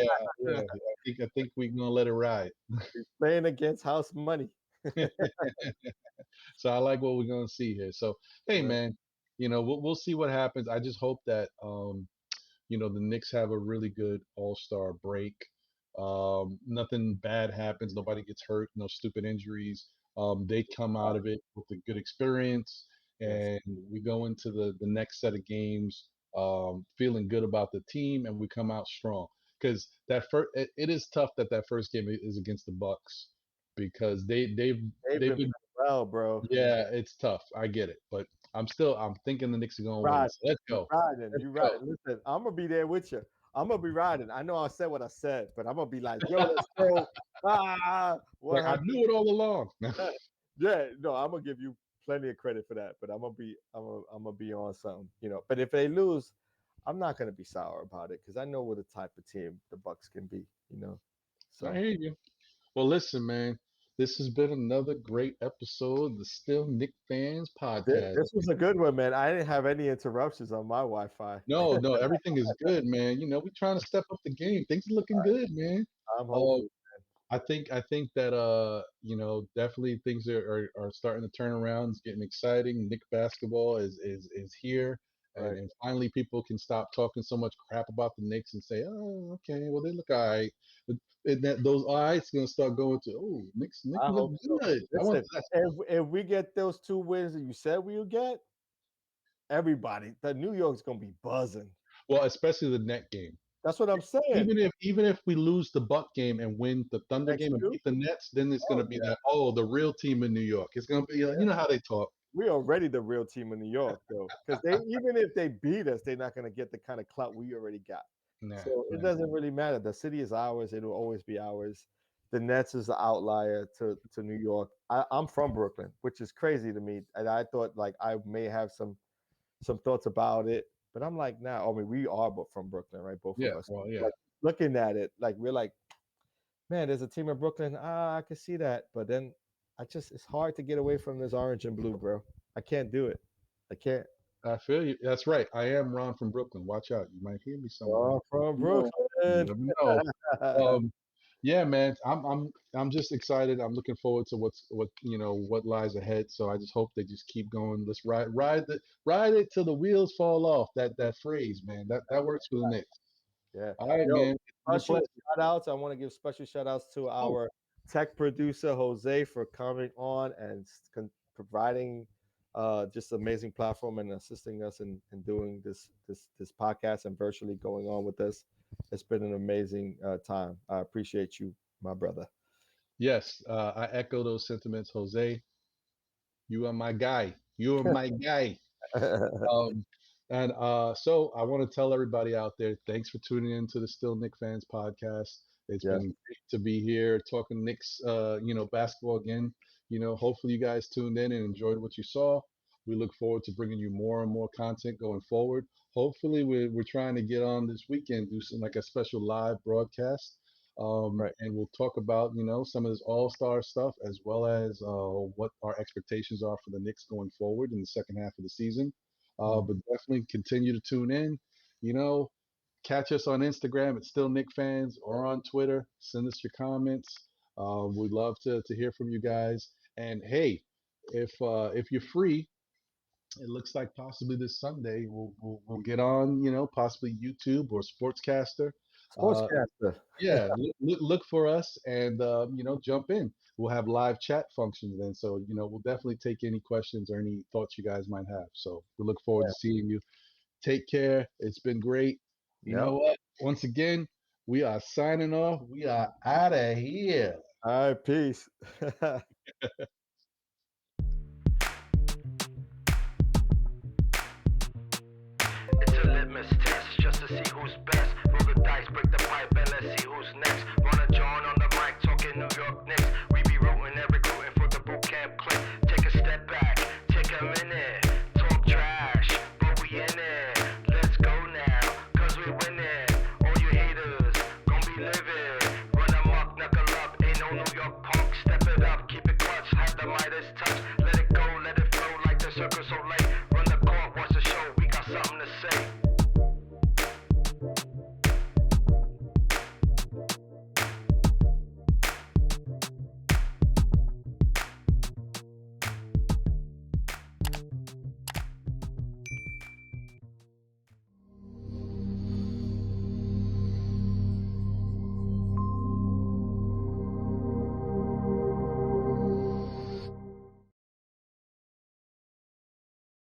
I think we're gonna let it ride. Playing against house money. So I like what we're gonna see here. So hey, Right. man, we'll see what happens. I just hope that the Knicks have a really good All-Star break. Nothing bad happens. Nobody gets hurt. No stupid injuries. They come out of it with a good experience, Yes. and we go into the next set of games feeling good about the team, and we come out strong. Because it is tough that first game is against the Bucks because They've they've been been, playing well, bro. yeah, it's tough. I get it, but I'm thinking the Knicks are gonna win. Ride. So let's You go. riding. Let's You go. riding. Listen, I'm gonna be there with you. I'm gonna be riding. I know I said what I said, but I'm gonna be like, yo, let's go. Like I 100. knew it all along. Yeah, no, I'm gonna give you plenty of credit for that, but I'm gonna be on something. But if they lose, I'm not gonna be sour about it because I know what the type of team the Bucks can be. I So hear you. Well, listen, man. This has been another great episode of the Still Nick Fans podcast. this was a good one, man. I didn't have any interruptions on my Wi-Fi. No, no, everything is good, man. We're trying to step up the game. Things are looking good, man. I'm Uh, hopeful. I think that definitely things are starting to turn around. It's getting exciting. Nick basketball is here, and Right. and finally people can stop talking so much crap about the Knicks and say, oh, okay, well they look all right. And those all right's gonna start going to, oh, Knicks I look hope so. good. I want Listen, that. if we get those 2 wins that you said we'll get, everybody, the New York's gonna be buzzing. Well, especially the net game. That's what I'm saying. Even if we lose the Buck game and win the Thunder Next game and two, beat the Nets, then it's oh gonna be yeah, that, the real team in New York. It's gonna be, how they talk. we already the real team in New York though, because they even if they beat us, they're not gonna get the kind of clout we already got. Nah, So it nah. doesn't really matter. The city is ours. It will always be ours. The Nets is the outlier to New York. I'm from Brooklyn, which is crazy to me. And I thought like I may have some thoughts about it, but I'm like, nah. I mean, we are but from Brooklyn, right? Both of Yeah, us. well, yeah. Like looking at it, like we're like, man, there's a team in Brooklyn. I can see that, but then it's hard to get away from this orange and blue, bro. I can't do it. I can't. I feel you. That's right. I am Ron from Brooklyn. Watch out. You might hear me somewhere. Oh, from No, you Brooklyn. never know. Yeah, man. I'm just excited. I'm looking forward to what lies ahead. So I just hope they just keep going. Let's ride it till the wheels fall off. That phrase, man. That works for the Knicks. Yeah. All right, Yo, man. It's been a special pleasure. shout outs. I want to give special shout outs to Oh, our tech producer, Jose, for coming on and providing just amazing platform and assisting us in doing this podcast and virtually going on with us. It's been an amazing time. I appreciate you, my brother. yes. I echo those sentiments, Jose. You are my guy. You are my guy. Um, and so I want to tell everybody out there, thanks for tuning in to the Still Nick Fans podcast. It's Yes. been great to be here talking Knicks, basketball again. Hopefully you guys tuned in and enjoyed what you saw. We look forward to bringing you more and more content going forward. Hopefully we're trying to get on this weekend, do some like a special live broadcast. Right. And we'll talk about, some of this all-star stuff as well as what our expectations are for the Knicks going forward in the second half of the season. But definitely continue to tune in. Catch us on Instagram at Still Nick Fans or on Twitter. Send us your comments. We'd love to hear from you guys. And hey, if you're free, it looks like possibly this Sunday we'll get on, possibly YouTube or Sportscaster. Uh, Sportscaster. yeah, look for us and jump in. We'll have live chat functions then, so we'll definitely take any questions or any thoughts you guys might have. So we look forward Yeah. to seeing you. Take care. It's been great. You Yep. know what? Once again, we are signing off. We are out of here. All right. Peace. It's a litmus test just to see who's best. Roll the dice, break the pipe, and let's see